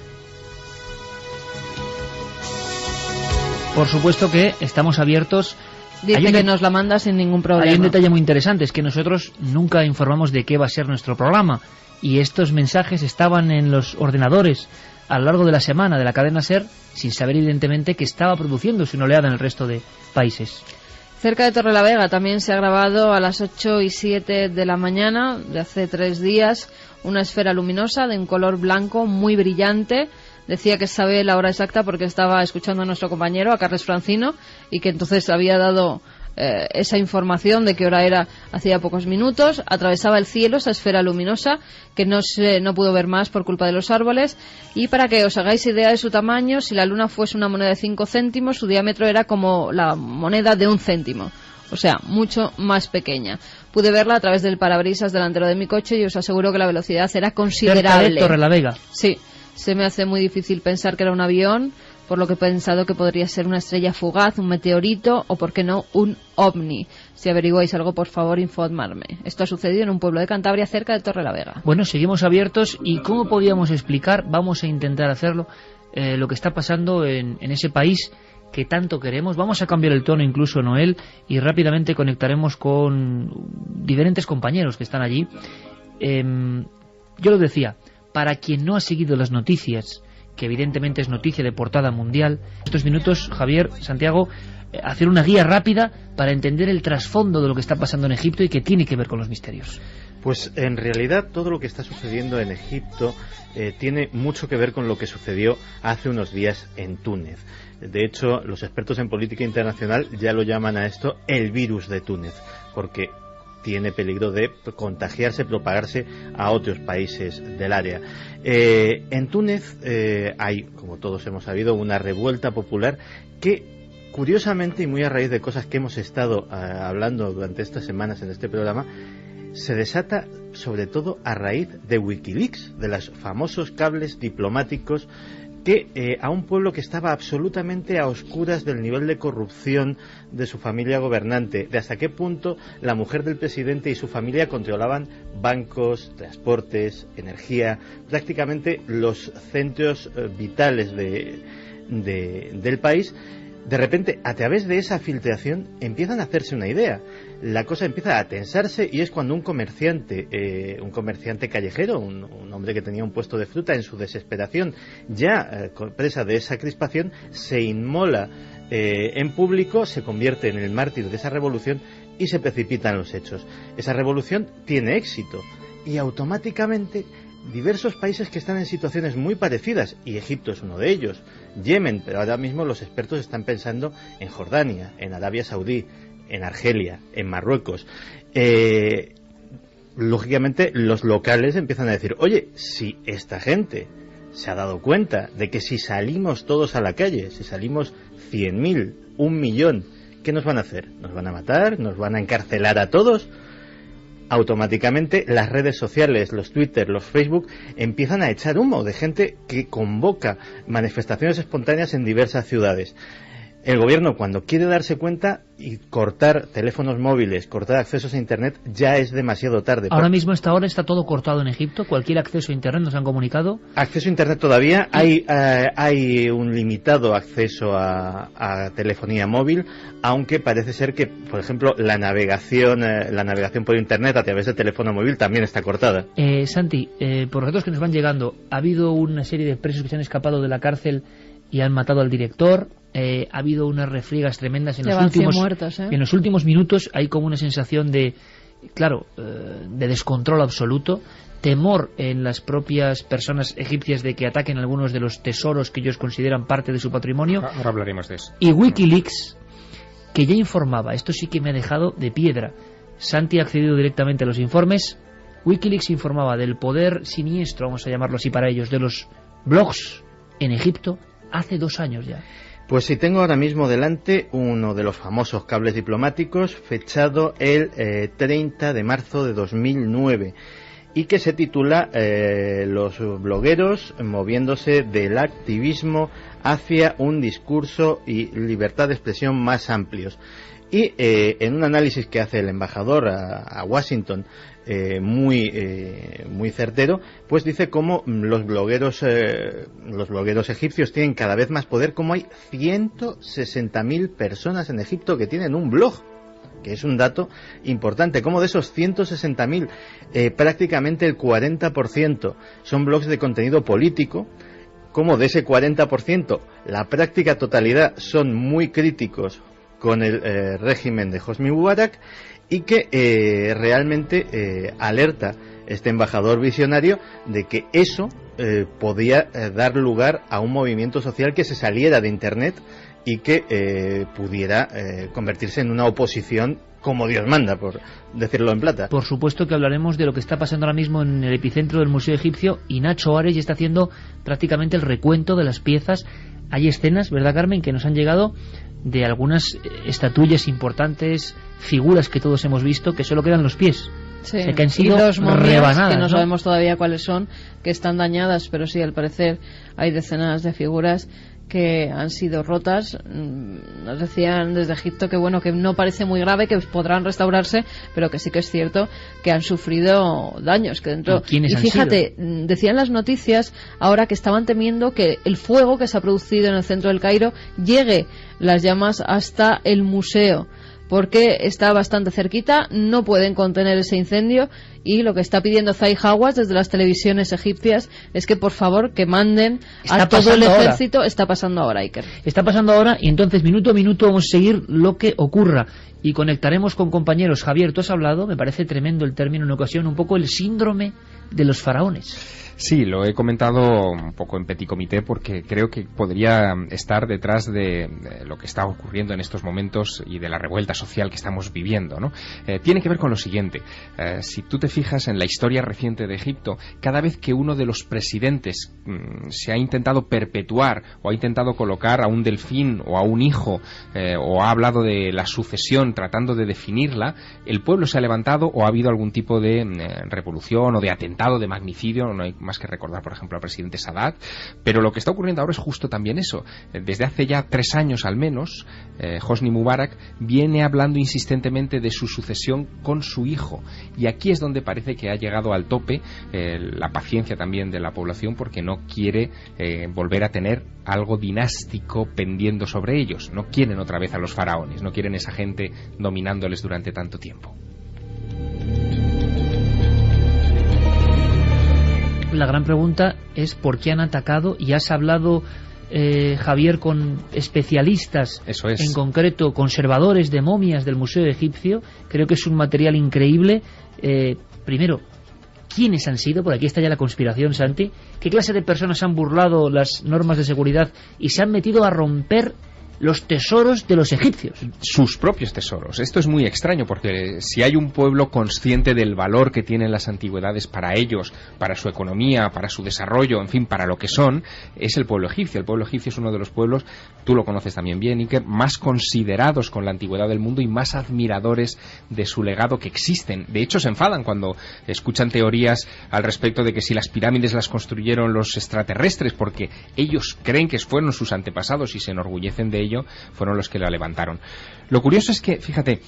Por supuesto que estamos abiertos. Dice que nos la manda sin ningún problema. Hay un detalle muy interesante, es que nosotros nunca informamos de qué va a ser nuestro programa, y estos mensajes estaban en los ordenadores a lo largo de la semana de la cadena SER, sin saber evidentemente que estaba produciéndose una oleada en el resto de países. Cerca de Torrelavega también se ha grabado a las 8:07 de la mañana de hace 3 días una esfera luminosa de un color blanco muy brillante. Decía que sabe la hora exacta porque estaba escuchando a nuestro compañero, a Carles Francino, y que entonces había dado esa información de qué hora era hacía pocos minutos. Atravesaba el cielo esa esfera luminosa que no pudo ver más por culpa de los árboles. Y para que os hagáis idea de su tamaño, si la luna fuese una moneda de 5 céntimos, su diámetro era como la moneda de 1 céntimo. O sea, mucho más pequeña. Pude verla a través del parabrisas delantero de mi coche y os aseguro que la velocidad era considerable. Cerca de Torrelavega. Sí. Se me hace muy difícil pensar que era un avión, por lo que he pensado que podría ser una estrella fugaz, un meteorito o, por qué no, un ovni. Si averiguáis algo, por favor, informarme. Esto ha sucedido en un pueblo de Cantabria cerca de Torrelavega. Bueno, seguimos abiertos. ¿Y cómo podíamos explicar? Vamos a intentar hacerlo, lo que está pasando en ese país que tanto queremos. Vamos a cambiar el tono incluso, Noel, y rápidamente conectaremos con diferentes compañeros que están allí. Yo lo decía, para quien no ha seguido las noticias, que evidentemente es noticia de portada mundial, estos minutos, Javier, Santiago, hacer una guía rápida para entender el trasfondo de lo que está pasando en Egipto y que tiene que ver con los misterios. Pues en realidad todo lo que está sucediendo en Egipto tiene mucho que ver con lo que sucedió hace unos días en Túnez. De hecho, los expertos en política internacional ya lo llaman a esto el virus de Túnez, porque tiene peligro de contagiarse, propagarse a otros países del área. En Túnez hay, como todos hemos sabido, una revuelta popular que, curiosamente y muy a raíz de cosas que hemos estado hablando durante estas semanas en este programa, se desata sobre todo a raíz de Wikileaks, de los famosos cables diplomáticos que a un pueblo que estaba absolutamente a oscuras del nivel de corrupción de su familia gobernante, de hasta qué punto la mujer del presidente y su familia controlaban bancos, transportes, energía, prácticamente los centros vitales del país. De repente, a través de esa filtración, empiezan a hacerse una idea. La cosa empieza a tensarse y es cuando un comerciante callejero, un hombre que tenía un puesto de fruta, en su desesperación, ya presa de esa crispación, se inmola en público, se convierte en el mártir de esa revolución y se precipitan los hechos. Esa revolución tiene éxito y automáticamente diversos países que están en situaciones muy parecidas, y Egipto es uno de ellos, Yemen, pero ahora mismo los expertos están pensando en Jordania, en Arabia Saudí, en Argelia, en Marruecos. Lógicamente los locales empiezan a decir, oye, si esta gente se ha dado cuenta de que si salimos todos a la calle, si salimos 100.000, 1.000.000, ¿qué nos van a hacer? ¿Nos van a matar? ¿Nos van a encarcelar a todos? Automáticamente las redes sociales, los Twitter, los Facebook, empiezan a echar humo de gente que convoca manifestaciones espontáneas en diversas ciudades. El gobierno, cuando quiere darse cuenta y cortar teléfonos móviles, cortar accesos a Internet, ya es demasiado tarde. Ahora mismo, a esta hora, está todo cortado en Egipto. Cualquier acceso a Internet, nos han comunicado. Acceso a Internet todavía. Hay un limitado acceso a telefonía móvil, aunque parece ser que, por ejemplo, la navegación por Internet a través del teléfono móvil también está cortada. Santi, por los datos que nos van llegando, ha habido una serie de presos que se han escapado de la cárcel y han matado al director. Ha habido unas refriegas tremendas en los últimos minutos. Hay como una sensación de descontrol absoluto, temor en las propias personas egipcias de que ataquen algunos de los tesoros que ellos consideran parte de su patrimonio. Ahora hablaremos de eso. Y Wikileaks, que ya informaba, esto sí que me ha dejado de piedra. Santi ha accedido directamente a los informes. Wikileaks informaba del poder siniestro, vamos a llamarlo así para ellos, de los blogs en Egipto hace 2 años ya. Pues sí, tengo ahora mismo delante uno de los famosos cables diplomáticos, fechado el 30 de marzo de 2009, y que se titula Los blogueros moviéndose del activismo hacia un discurso y libertad de expresión más amplios. Y en un análisis que hace el embajador a Washington, muy certero, pues dice cómo los blogueros egipcios tienen cada vez más poder, como hay 160.000 personas en Egipto que tienen un blog, que es un dato importante, como de esos 160.000, prácticamente el 40% son blogs de contenido político, como de ese 40%, la práctica totalidad son muy críticos con el régimen de Hosni Mubarak, y que realmente alerta este embajador visionario de que eso podía dar lugar a un movimiento social que se saliera de Internet y que pudiera convertirse en una oposición como Dios manda, por decirlo en plata. Por supuesto que hablaremos de lo que está pasando ahora mismo en el epicentro del Museo Egipcio, y Nacho Ares ya está haciendo prácticamente el recuento de las piezas. Hay escenas, ¿verdad, Carmen?, que nos han llegado de algunas estatuillas importantes, figuras que todos hemos visto, que solo quedan los pies. Sí. O sea, que han sido y dos momias rebanadas, que no sabemos todavía cuáles son, que están dañadas, pero sí, al parecer hay decenas de figuras que han sido rotas. Nos decían desde Egipto que bueno, que no parece muy grave, que podrán restaurarse, pero que sí que es cierto que han sufrido daños, que dentro. ¿Quiénes han fíjate, sido? Decían las noticias ahora que estaban temiendo que el fuego que se ha producido en el centro del Cairo llegue las llamas hasta el museo, porque está bastante cerquita, no pueden contener ese incendio, y lo que está pidiendo Zahi Hawass desde las televisiones egipcias es que por favor que manden a todo el ejército. Está pasando ahora, Iker. Está pasando ahora, y entonces minuto a minuto vamos a seguir lo que ocurra y conectaremos con compañeros. Javier, tú has hablado, me parece tremendo el término en ocasión, un poco el síndrome de los faraones. Sí, lo he comentado un poco en petit comité porque creo que podría estar detrás de lo que está ocurriendo en estos momentos y de la revuelta social que estamos viviendo, ¿no? Tiene que ver con lo siguiente. Si tú te fijas en la historia reciente de Egipto, cada vez que uno de los presidentes se ha intentado perpetuar o ha intentado colocar a un delfín o a un hijo o ha hablado de la sucesión tratando de definirla, el pueblo se ha levantado o ha habido algún tipo de revolución o de atentado, de magnicidio. No hay más que recordar, por ejemplo, al presidente Sadat, pero lo que está ocurriendo ahora es justo también eso. Desde hace ya 3 años al menos, Hosni Mubarak viene hablando insistentemente de su sucesión con su hijo, y aquí es donde parece que ha llegado al tope la paciencia también de la población, porque no quiere volver a tener algo dinástico pendiendo sobre ellos. No quieren otra vez a los faraones, no quieren esa gente dominándoles durante tanto tiempo. La gran pregunta es por qué han atacado, y has hablado, Javier, con especialistas, en concreto conservadores de momias del Museo Egipcio. Creo que es un material increíble. Primero, ¿quiénes han sido? Por aquí está ya la conspiración, Santi. ¿Qué clase de personas han burlado las normas de seguridad y se han metido a romper los tesoros de los egipcios? Sus propios tesoros. Esto es muy extraño, porque si hay un pueblo consciente del valor que tienen las antigüedades para ellos, para su economía, para su desarrollo, en fin, para lo que son, es el pueblo egipcio. El pueblo egipcio es uno de los pueblos, tú lo conoces también bien, Iker, más considerados con la antigüedad del mundo y más admiradores de su legado que existen. De hecho, se enfadan cuando escuchan teorías al respecto de que si las pirámides las construyeron los extraterrestres, porque ellos creen que fueron sus antepasados y se enorgullecen de ello fueron los que la levantaron. Lo curioso es que, fíjate,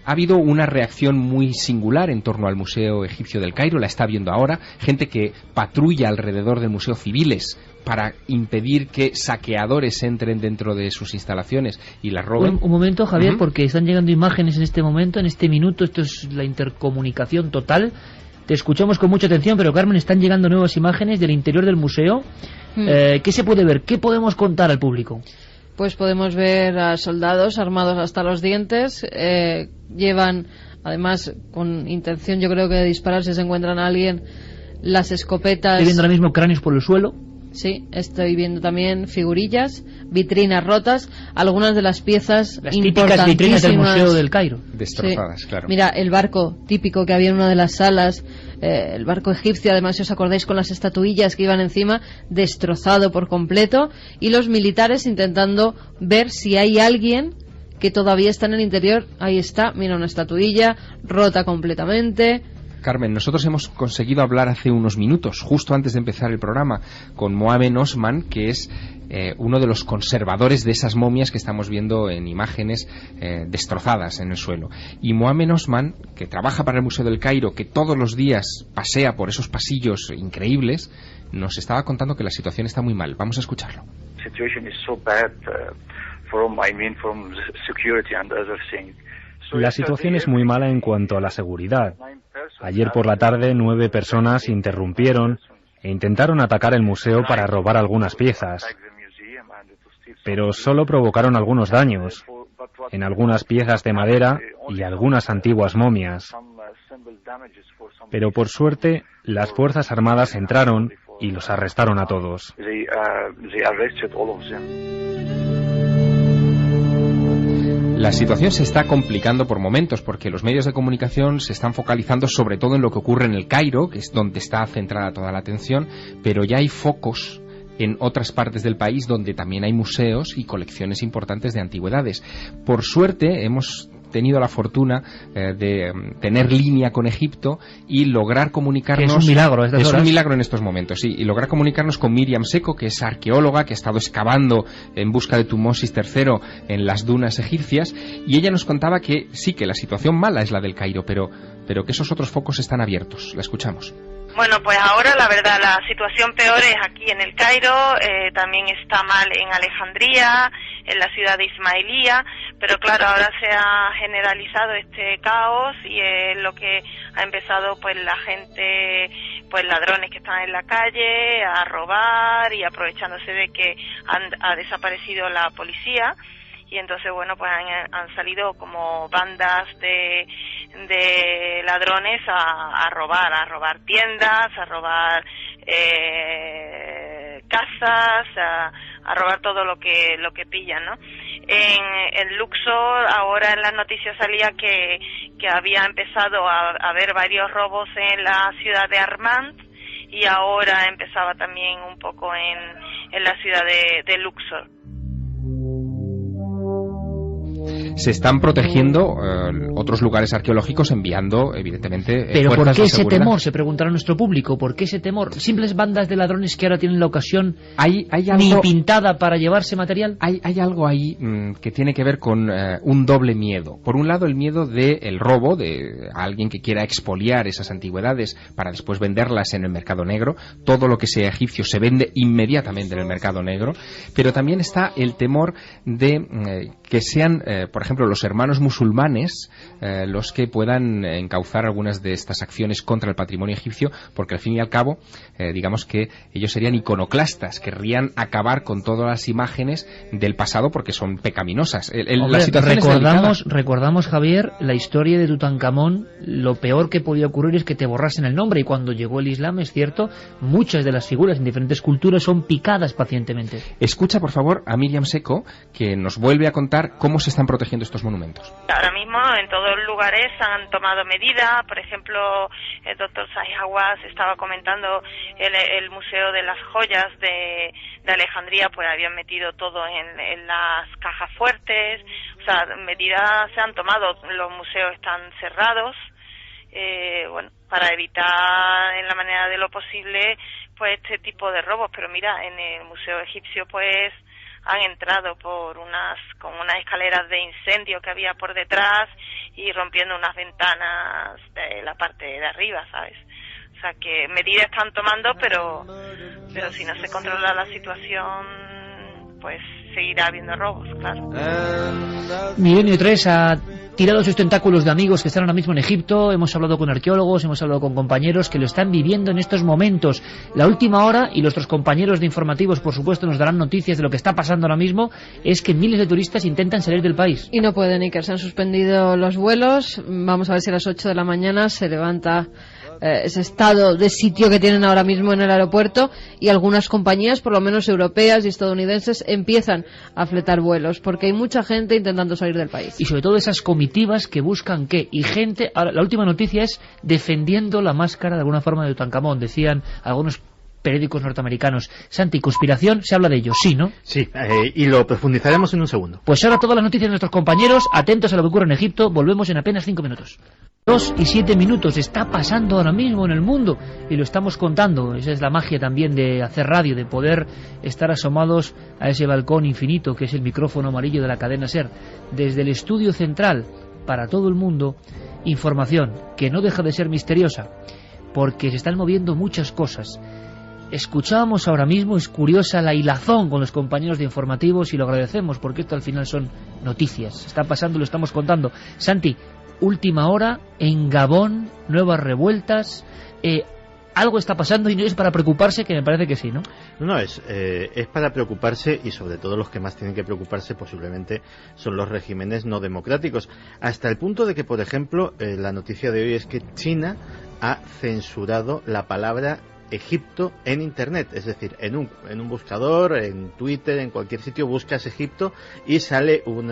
ha habido una reacción muy singular en torno al Museo Egipcio del Cairo, la está viendo ahora, gente que patrulla alrededor del museo, civiles, para impedir que saqueadores entren dentro de sus instalaciones y las roben. Un momento, Javier, porque están llegando imágenes en este momento, en este minuto, esto es la intercomunicación total. Te escuchamos con mucha atención, pero Carmen, están llegando nuevas imágenes del interior del museo. ¿Qué se puede ver? ¿Qué podemos contar al público? Pues podemos ver a soldados armados hasta los dientes, llevan, además, con intención yo creo que de disparar si se encuentran a alguien, las escopetas. Estoy viendo ahora mismo cráneos por el suelo. Sí, estoy viendo también figurillas, vitrinas rotas, algunas de las piezas las típicas vitrinas del Museo del Cairo. Destrozadas, sí. Claro. Mira, el barco típico que había en una de las salas, el barco egipcio, además si os acordáis con las estatuillas que iban encima, destrozado por completo, y los militares intentando ver si hay alguien que todavía está en el interior. Ahí está, mira, una estatuilla rota completamente. Carmen, nosotros hemos conseguido hablar hace unos minutos, justo antes de empezar el programa, con Mohamed Osman, que es uno de los conservadores de esas momias que estamos viendo en imágenes destrozadas en el suelo. Y Mohamed Osman, que trabaja para el Museo del Cairo, que todos los días pasea por esos pasillos increíbles, nos estaba contando que la situación está muy mal. Vamos a escucharlo. La situación es muy mala en cuanto a la seguridad. Ayer por la tarde 9 personas interrumpieron e intentaron atacar el museo para robar algunas piezas, pero solo provocaron algunos daños en algunas piezas de madera y algunas antiguas momias. Pero por suerte las Fuerzas Armadas entraron y los arrestaron a todos. La situación se está complicando por momentos porque los medios de comunicación se están focalizando sobre todo en lo que ocurre en el Cairo, que es donde está centrada toda la atención, pero ya hay focos en otras partes del país donde también hay museos y colecciones importantes de antigüedades. Por suerte hemos tenido la fortuna de tener línea con Egipto y lograr comunicarnos. Que es un milagro a estas horas. Es un milagro en estos momentos, sí, y lograr comunicarnos con Miriam Seco, que es arqueóloga, que ha estado excavando en busca de Tutmosis III en las dunas egipcias, y ella nos contaba que sí, que la situación mala es la del Cairo, pero que esos otros focos están abiertos. La escuchamos. Bueno, pues ahora la verdad la situación peor es aquí en el Cairo, también está mal en Alejandría, en la ciudad de Ismailía, pero claro, ahora se ha generalizado este caos y es lo que ha empezado pues la gente, pues ladrones que están en la calle a robar y aprovechándose de que ha desaparecido la policía. Y entonces, bueno, pues han salido como bandas de ladrones a robar tiendas, a robar casas, a robar todo lo que pillan, ¿no? En Luxor, ahora en las noticias salía que había empezado a haber varios robos en la ciudad de Armand y ahora empezaba también un poco en la ciudad de Luxor. Se están protegiendo otros lugares arqueológicos enviando, evidentemente, pero fuerzas ¿por qué de ese seguridad. temor? Se preguntará nuestro público. ¿Por qué ese temor? ¿Simples bandas de ladrones que ahora tienen la ocasión hay ni algo, pintada para llevarse material? Hay algo ahí que tiene que ver con un doble miedo. Por un lado, el miedo del robo, de alguien que quiera expoliar esas antigüedades para después venderlas en el mercado negro. Todo lo que sea egipcio se vende inmediatamente en el mercado negro. Pero también está el temor de que sean, por ejemplo, los hermanos musulmanes los que puedan encauzar algunas de estas acciones contra el patrimonio egipcio, porque al fin y al cabo, digamos que ellos serían iconoclastas, querrían acabar con todas las imágenes del pasado porque son pecaminosas. Hombre, la situación recordamos, Javier, la historia de Tutankamón. Lo peor que podía ocurrir es que te borrasen el nombre, y cuando llegó el Islam, es cierto, muchas de las figuras en diferentes culturas son picadas pacientemente. Escucha, por favor, a Miriam Seco, que nos vuelve a contar cómo se están protegiendo estos monumentos. Ahora mismo en todos los lugares han tomado medidas. Por ejemplo, el doctor Zahi Hawass estaba comentando el Museo de las Joyas de Alejandría, pues habían metido todo en las cajas fuertes. O sea, medidas se han tomado. Los museos están cerrados, bueno, para evitar en la manera de lo posible pues este tipo de robos. Pero mira, en el Museo Egipcio pues han entrado con unas escaleras de incendio que había por detrás y rompiendo unas ventanas de la parte de arriba, ¿sabes? O sea que medidas están tomando, pero si no se controla la situación, pues seguirá habiendo robos, claro. Milenio 3 ha tirado sus tentáculos de amigos que están ahora mismo en Egipto. Hemos hablado con arqueólogos, hemos hablado con compañeros que lo están viviendo en estos momentos. La última hora, y nuestros compañeros de informativos, por supuesto, nos darán noticias de lo que está pasando ahora mismo, es que miles de turistas intentan salir del país. Y no pueden, Iker, se han suspendido los vuelos. Vamos a ver si a las 8 de la mañana se levanta ese estado de sitio que tienen ahora mismo en el aeropuerto, y algunas compañías, por lo menos europeas y estadounidenses, empiezan a fletar vuelos, porque hay mucha gente intentando salir del país. Y sobre todo esas comitivas que buscan qué, y gente, ahora, la última noticia es defendiendo la máscara de alguna forma de Tutankamón, decían algunos periódicos norteamericanos. Santi, conspiración, se habla de ello, ¿sí, no? Sí, y lo profundizaremos en un segundo. Pues ahora todas las noticias de nuestros compañeros, atentos a lo que ocurre en Egipto, volvemos en apenas 5 minutos. 2 y 7 minutos, está pasando ahora mismo en el mundo y lo estamos contando. Esa es la magia también de hacer radio, de poder estar asomados a ese balcón infinito que es el micrófono amarillo de la cadena SER. Desde el estudio central, para todo el mundo, información que no deja de ser misteriosa, porque se están moviendo muchas cosas. Escuchábamos ahora mismo, es curiosa la hilazón con los compañeros de informativos y lo agradecemos porque esto al final son noticias. Está pasando, lo estamos contando. Santi, última hora en Gabón, nuevas revueltas, algo está pasando y no es para preocuparse, que me parece que sí, ¿no? No, es para preocuparse, y sobre todo los que más tienen que preocuparse posiblemente son los regímenes no democráticos, hasta el punto de que, por ejemplo, la noticia de hoy es que China ha censurado la palabra Egipto en Internet, es decir, en un buscador, en Twitter, en cualquier sitio buscas Egipto y sale un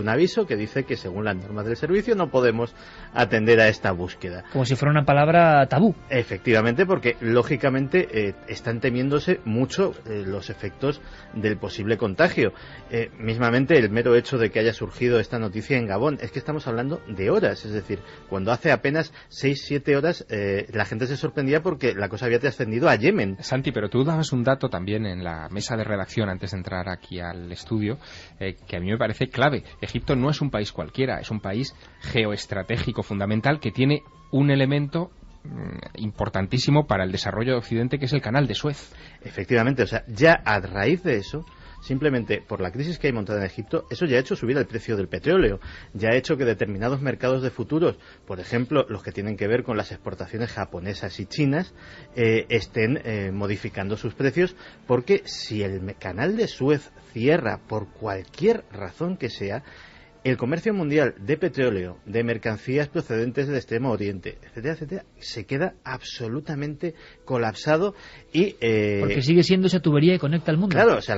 aviso que dice que según las normas del servicio no podemos atender a esta búsqueda. Como si fuera una palabra tabú. Efectivamente, porque lógicamente están temiéndose mucho los efectos del posible contagio. Mismamente el mero hecho de que haya surgido esta noticia en Gabón, es que estamos hablando de horas, es decir, cuando hace apenas 6-7 horas la gente se sorprendía porque la cosa había trascendido a Yemen. Santi, pero tú dabas un dato también en la mesa de redacción antes de entrar aquí al estudio que a mí me parece clave. Egipto no es un país cualquiera, es un país geoestratégico fundamental que tiene un elemento importantísimo para el desarrollo de Occidente, que es el canal de Suez. Efectivamente, o sea, ya a raíz de eso, simplemente por la crisis que hay montada en Egipto, eso ya ha hecho subir el precio del petróleo, ya ha hecho que determinados mercados de futuros, por ejemplo, los que tienen que ver con las exportaciones japonesas y chinas, estén modificando sus precios, porque si el canal de Suez cierra por cualquier razón que sea, el comercio mundial de petróleo, de mercancías procedentes del Extremo Oriente, etcétera, etcétera, se queda absolutamente colapsado y... porque sigue siendo esa tubería que conecta al mundo. Claro, o sea,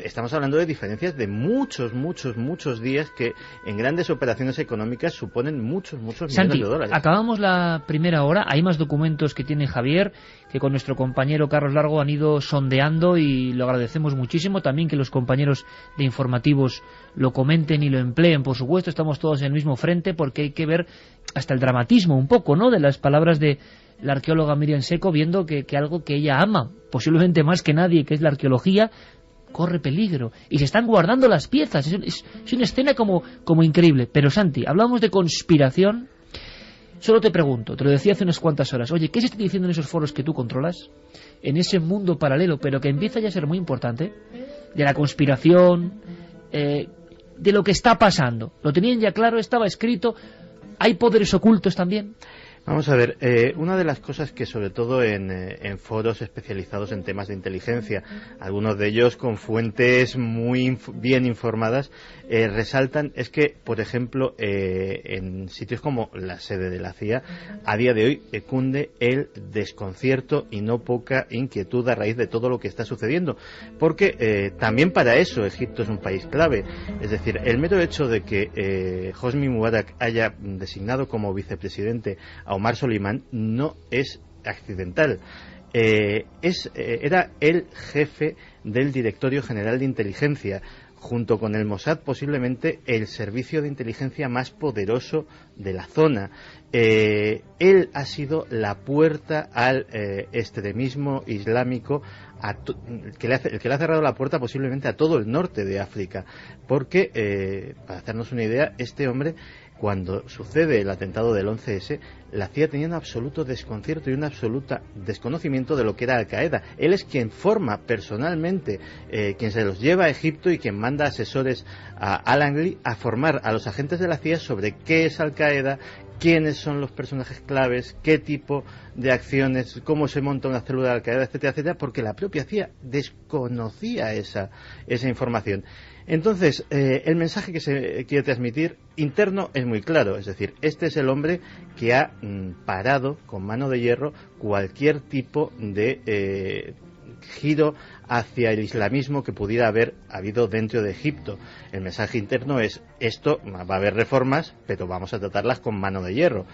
estamos hablando de diferencias de muchos días que en grandes operaciones económicas suponen muchos Santi, millones de dólares. Acabamos la primera hora, hay más documentos que tiene Javier, que con nuestro compañero Carlos Largo han ido sondeando y lo agradecemos muchísimo. También que los compañeros de informativos lo comenten y lo empleen, por supuesto, estamos todos en el mismo frente porque hay que ver hasta el dramatismo un poco, ¿no?, de las palabras de la arqueóloga Miriam Seco, viendo que algo que ella ama, posiblemente más que nadie, que es la arqueología, corre peligro y se están guardando las piezas. Es una escena como increíble. Pero Santi, hablamos de conspiración. Solo te pregunto, te lo decía hace unas cuantas horas, oye, ¿qué se está diciendo en esos foros que tú controlas? En ese mundo paralelo, pero que empieza ya a ser muy importante, de la conspiración, de lo que está pasando. ¿Lo tenían ya claro? ¿Estaba escrito? ¿Hay poderes ocultos también? Vamos a ver, una de las cosas que sobre todo en foros especializados en temas de inteligencia, algunos de ellos con fuentes muy bien informadas, resaltan es que, por ejemplo, en sitios como la sede de la CIA, a día de hoy cunde el desconcierto y no poca inquietud a raíz de todo lo que está sucediendo, porque también para eso Egipto es un país clave. Es decir, el mero hecho de que Hosni Mubarak haya designado como vicepresidente a Omar Solimán no es accidental. Era el jefe del Directorio General de Inteligencia. junto con el Mossad, posiblemente el servicio de inteligencia más poderoso de la zona. Él ha sido la puerta al extremismo islámico, que le ha cerrado la puerta posiblemente a todo el norte de África, porque, para hacernos una idea, este hombre, cuando sucede el atentado del 11S, la CIA tenía un absoluto desconcierto y un absoluto desconocimiento de lo que era Al-Qaeda. Él es quien forma personalmente, quien se los lleva a Egipto y quien manda asesores a Al-Angli a formar a los agentes de la CIA sobre qué es Al-Qaeda, quiénes son los personajes claves, qué tipo de acciones, cómo se monta una célula de Al-Qaeda, etcétera, etcétera, porque la propia CIA desconocía esa información. Entonces, el mensaje que se quiere transmitir interno es muy claro, es decir, este es el hombre que ha parado con mano de hierro cualquier tipo de giro hacia el islamismo que pudiera haber habido dentro de Egipto. El mensaje interno es: esto, va a haber reformas, pero vamos a tratarlas con mano de hierro.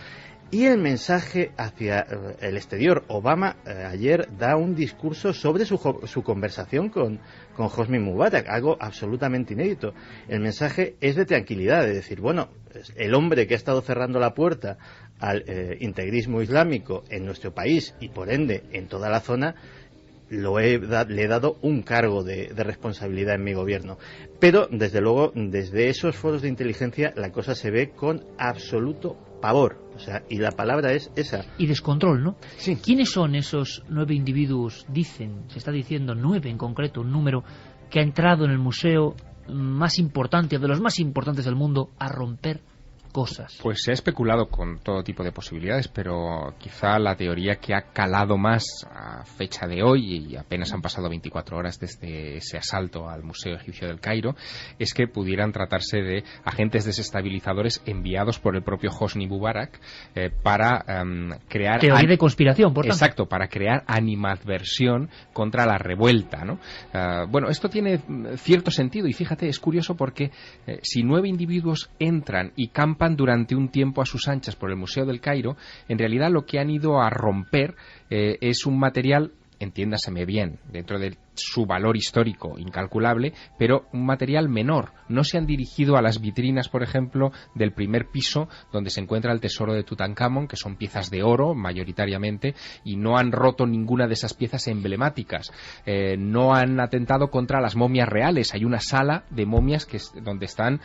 Y el mensaje hacia el exterior: Obama ayer da un discurso sobre su conversación con Hosni Mubarak, algo absolutamente inédito. El mensaje es de tranquilidad, de decir, bueno, el hombre que ha estado cerrando la puerta al integrismo islámico en nuestro país y por ende en toda la zona, le he dado un cargo de responsabilidad en mi gobierno. Pero, desde luego, desde esos foros de inteligencia la cosa se ve con absoluto pavor. O sea, y la palabra es esa. Y descontrol, ¿no? Sí. ¿Quiénes son esos 9 individuos? Se está diciendo 9 en concreto, un número que ha entrado en el museo más importante, de los más importantes del mundo, a romper cosas? Pues se ha especulado con todo tipo de posibilidades, pero quizá la teoría que ha calado más a fecha de hoy, y apenas han pasado 24 horas desde ese asalto al Museo Egipcio del Cairo, es que pudieran tratarse de agentes desestabilizadores enviados por el propio Hosni Mubarak para crear... Teoría de conspiración, por tanto. Exacto, para crear animadversión contra la revuelta, ¿no? Bueno, esto tiene cierto sentido, y fíjate, es curioso porque si 9 individuos entran y campan durante un tiempo a sus anchas por el Museo del Cairo, en realidad lo que han ido a romper es un material, entiéndaseme bien, dentro de su valor histórico incalculable, pero un material menor. No se han dirigido a las vitrinas, por ejemplo, del primer piso donde se encuentra el tesoro de Tutankamón, que son piezas de oro mayoritariamente, y no han roto ninguna de esas piezas emblemáticas. No han atentado contra las momias reales. Hay una sala de momias donde están,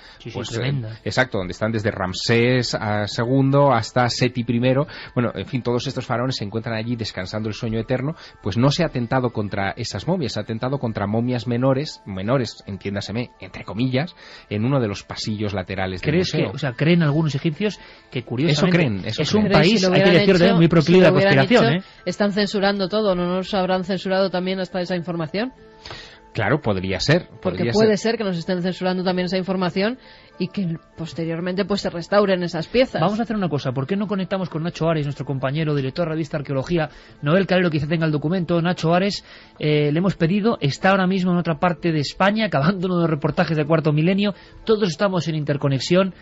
exacto, donde están desde Ramsés II hasta Seti I. Bueno, en fin, todos estos faraones se encuentran allí descansando el sueño eterno. Pues no se ha atentado contra esas momias, se ha atentado contra momias menores, entiéndaseme, entre comillas, en uno de los pasillos laterales del museo. ¿Creen algunos egipcios que, curiosamente, eso es creen. un país, hay que decir, muy proclive a la conspiración? Están censurando todo, ¿no nos habrán censurado también hasta esa información? Claro, podría ser. Porque puede ser que nos estén censurando también esa información y que posteriormente pues se restauren esas piezas. Vamos a hacer una cosa, ¿por qué no conectamos con Nacho Ares, nuestro compañero, director de la revista Arqueología? Noel Calero quizá tenga el documento. Nacho Ares, le hemos pedido, está ahora mismo en otra parte de España, acabando uno de los reportajes de Cuarto Milenio, todos estamos en interconexión.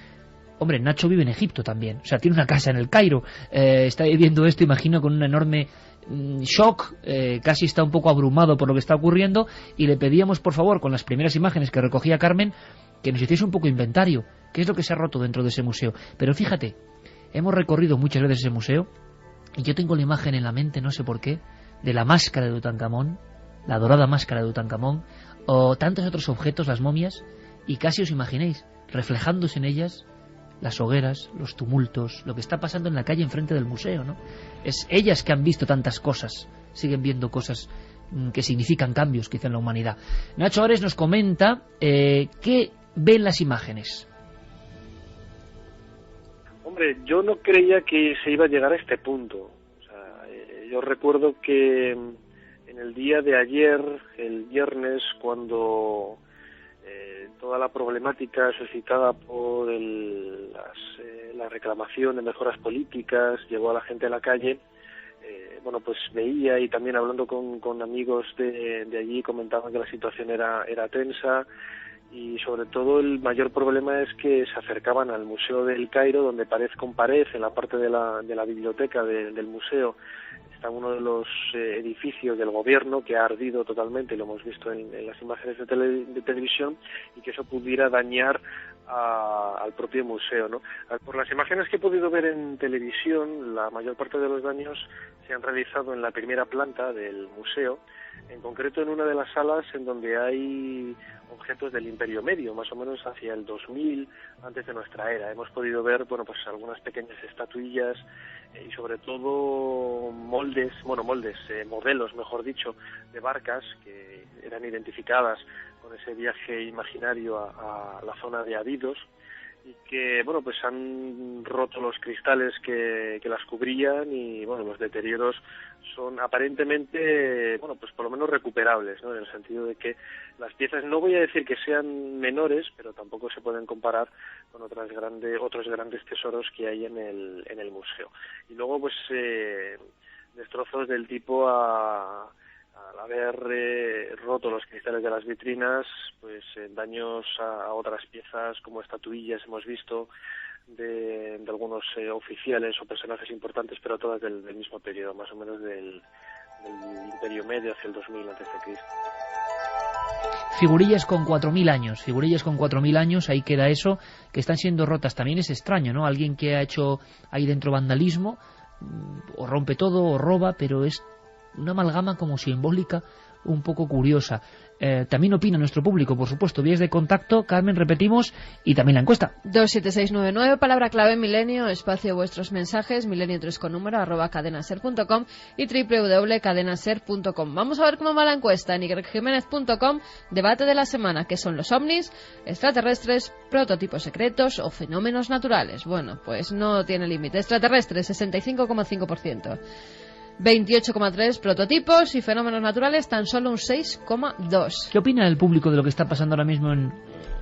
Hombre, Nacho vive en Egipto también, o sea, tiene una casa en el Cairo, está viviendo esto, imagino, con un enorme shock, casi está un poco abrumado por lo que está ocurriendo, y le pedíamos, por favor, con las primeras imágenes que recogía Carmen, que nos hiciese un poco inventario, qué es lo que se ha roto dentro de ese museo. Pero fíjate, hemos recorrido muchas veces ese museo, y yo tengo la imagen en la mente, no sé por qué, de la máscara de Tutankamón, la dorada máscara de Tutankamón, o tantos otros objetos, las momias, y casi os imaginéis, reflejándose en ellas las hogueras, los tumultos, lo que está pasando en la calle enfrente del museo, ¿no? Es ellas que han visto tantas cosas, siguen viendo cosas que significan cambios quizá en la humanidad. Nacho Ares nos comenta qué ven las imágenes. Hombre, yo no creía que se iba a llegar a este punto. O sea, yo recuerdo que en el día de ayer, el viernes, cuando toda la problemática suscitada por la reclamación de mejoras políticas llevó a la gente a la calle, bueno, pues veía, y también hablando con amigos de allí, comentaban que la situación era tensa, y sobre todo el mayor problema es que se acercaban al Museo del Cairo, donde pared con pared, en la parte de la biblioteca del museo, hasta uno de los edificios del gobierno que ha ardido totalmente, lo hemos visto en las imágenes de televisión, y que eso pudiera dañar al propio museo, ¿no? Por las imágenes que he podido ver en televisión, la mayor parte de los daños se han realizado en la primera planta del museo, en concreto en una de las salas en donde hay objetos del Imperio Medio, más o menos hacia el 2000 antes de nuestra era. Hemos podido ver, bueno, pues algunas pequeñas estatuillas y sobre todo modelos, mejor dicho, de barcas que eran identificadas con ese viaje imaginario a la zona de Abidos, y que, bueno, pues han roto los cristales que las cubrían, y, bueno, los deterioros son aparentemente, bueno, pues por lo menos recuperables, ¿no? En el sentido de que las piezas, no voy a decir que sean menores, pero tampoco se pueden comparar con otros grandes tesoros que hay en el museo. Y luego, pues, destrozos del tipo al haber roto los cristales de las vitrinas, pues daños a otras piezas como estatuillas hemos visto de algunos oficiales o personajes importantes, pero todas del mismo periodo, más o menos del Imperio Medio hacia el 2000 a.C. Figurillas con 4.000 años, ahí queda eso, que están siendo rotas. También es extraño, ¿no? Alguien que ha hecho ahí dentro vandalismo, o rompe todo o roba, pero es una amalgama como simbólica un poco curiosa. También opina nuestro público, por supuesto. Vías de contacto, Carmen, repetimos, y también la encuesta. 27699, palabra clave Milenio, espacio vuestros mensajes, milenio3 con número, @cadenaser.com y www.cadenaser.com. Vamos a ver cómo va la encuesta en ikerjiménez.com. Debate de la semana: ¿qué son los ovnis, extraterrestres, prototipos secretos o fenómenos naturales? Bueno, pues no tiene límite. Extraterrestres, 65,5%. 28,3 prototipos, y fenómenos naturales tan solo un 6,2. ¿Qué opina el público de lo que está pasando ahora mismo en,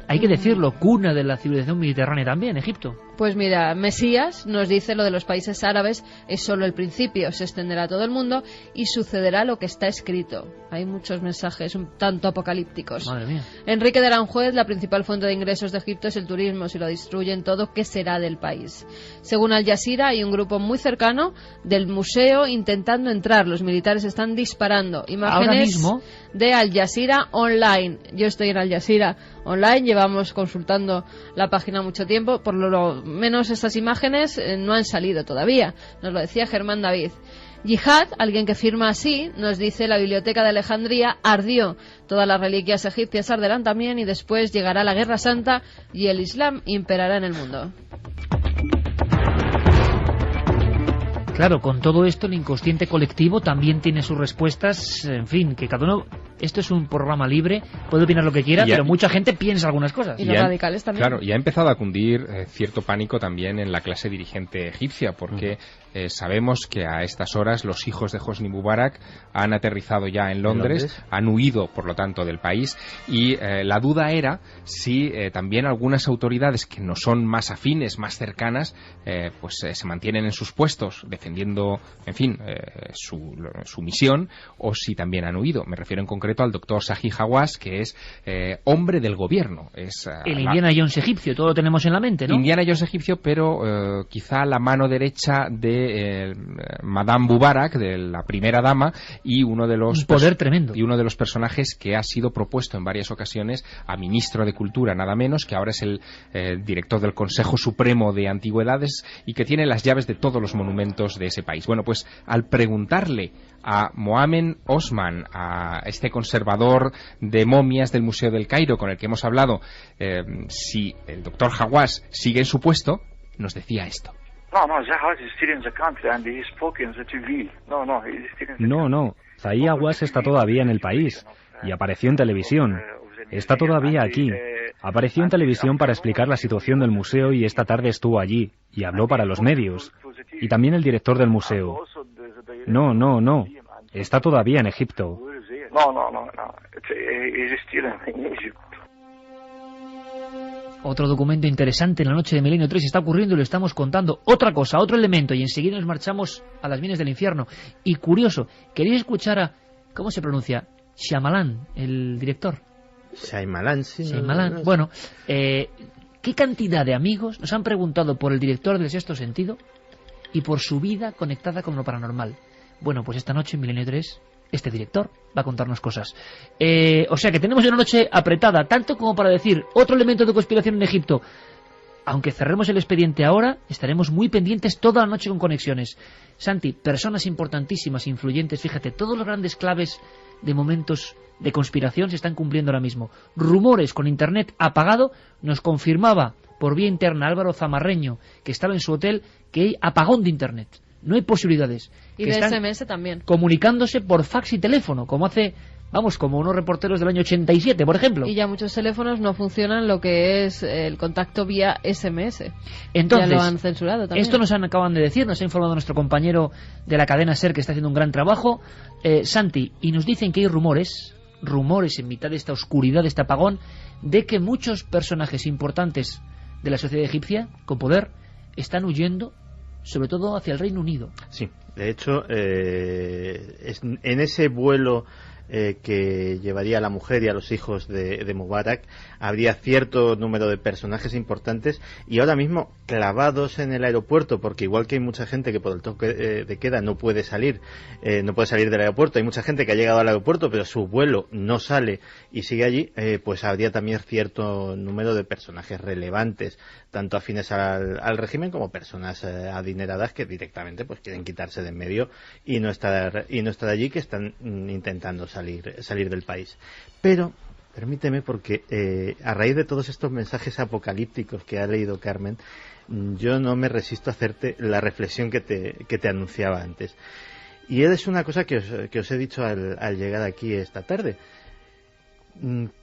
hay que decirlo, cuna de la civilización mediterránea también, Egipto? Pues mira, Mesías nos dice: lo de los países árabes es solo el principio, se extenderá a todo el mundo y sucederá lo que está escrito. Hay muchos mensajes un tanto apocalípticos. Madre mía. Enrique de Aranjuez: la principal fuente de ingresos de Egipto es el turismo. Si lo destruyen todo, ¿qué será del país? Según Al Jazeera, hay un grupo muy cercano del museo intentando entrar. Los militares están disparando. Imágenes ahora mismo de Al Jazeera Online. Yo estoy en Al Jazeera Online, llevamos consultando la página mucho tiempo, por lo menos estas imágenes no han salido todavía, nos lo decía Germán David. Yihad, alguien que firma así, nos dice: la biblioteca de Alejandría ardió, todas las reliquias egipcias arderán también, y después llegará la Guerra Santa y el Islam imperará en el mundo. Claro, con todo esto el inconsciente colectivo también tiene sus respuestas, en fin, que cada uno... Esto es un programa libre, puede opinar lo que quiera, pero mucha gente piensa algunas cosas. Y los radicales también. Claro, y ha empezado a cundir cierto pánico también en la clase dirigente egipcia, porque sabemos que a estas horas los hijos de Hosni Mubarak han aterrizado ya en Londres, han huido, por lo tanto, del país, y la duda era si también algunas autoridades que no son más afines, más cercanas, se mantienen en sus puestos defendiendo, en fin, su misión, o si también han huido. Me refiero en concreto al doctor Zahi Hawass, que es hombre del gobierno. Es el Indiana Jones egipcio, todo lo tenemos en la mente, ¿no? Indiana Jones egipcio, pero quizá la mano derecha de Madame Mubarak, de la primera dama, y uno de los... Un poder tremendo. Y uno de los personajes que ha sido propuesto en varias ocasiones a ministro de Cultura, nada menos, que ahora es el director del Consejo Supremo de Antigüedades y que tiene las llaves de todos los monumentos de ese país. Bueno, pues al preguntarle a Mohamed Osman, a este conservador de momias del Museo del Cairo con el que hemos hablado, si el doctor Hawass sigue en su puesto, nos decía esto. No, Zahi Hawass está todavía en el país y apareció en televisión. Está todavía aquí. Apareció en televisión para explicar la situación del museo y esta tarde estuvo allí y habló para los medios. Y también el director del museo. No. Está todavía en Egipto. Otro documento interesante en la noche de Milenio 3 está ocurriendo y lo estamos contando. Otra cosa, otro elemento, y enseguida nos marchamos a las minas del infierno. Y curioso, ¿queréis escuchar a... ¿cómo se pronuncia? Shyamalan, el director. Shyamalan, sí. Shyamalan. Bueno, ¿qué cantidad de amigos nos han preguntado por el director del Sexto Sentido y por su vida conectada con lo paranormal? Bueno, pues esta noche en Milenio 3 este director va a contarnos cosas. O sea que tenemos una noche apretada, tanto como para decir otro elemento de conspiración en Egipto. Aunque cerremos el expediente ahora, estaremos muy pendientes toda la noche con conexiones. Santi, personas importantísimas, influyentes, fíjate, todos los grandes claves de momentos de conspiración se están cumpliendo ahora mismo. Rumores con Internet apagado, nos confirmaba por vía interna Álvaro Zamarreño, que estaba en su hotel, que hay apagón de Internet. No hay posibilidades. Y que de están SMS también. comunicándose por fax y teléfono, como hace... Vamos, como unos reporteros del año 87, por ejemplo. Y ya muchos teléfonos no funcionan lo que es el contacto vía SMS. Entonces, ya lo han censurado también. Esto acaban de decir, nos ha informado nuestro compañero de la cadena SER, que está haciendo un gran trabajo, Santi, y nos dicen que hay rumores en mitad de esta oscuridad, de este apagón, de que muchos personajes importantes de la sociedad egipcia, con poder, están huyendo, sobre todo hacia el Reino Unido. Sí, de hecho, en ese vuelo que llevaría a la mujer y a los hijos de Mubarak, habría cierto número de personajes importantes y ahora mismo clavados en el aeropuerto, porque igual que hay mucha gente que por el toque de queda no puede salir del aeropuerto, hay mucha gente que ha llegado al aeropuerto pero su vuelo no sale y sigue allí, pues habría también cierto número de personajes relevantes, tanto afines al régimen como personas adineradas que directamente pues quieren quitarse de en medio y no estar allí, que están intentando salir del país. Pero permíteme, porque a raíz de todos estos mensajes apocalípticos que ha leído Carmen, yo no me resisto a hacerte la reflexión que te anunciaba antes. Y es una cosa que os he dicho al llegar aquí esta tarde.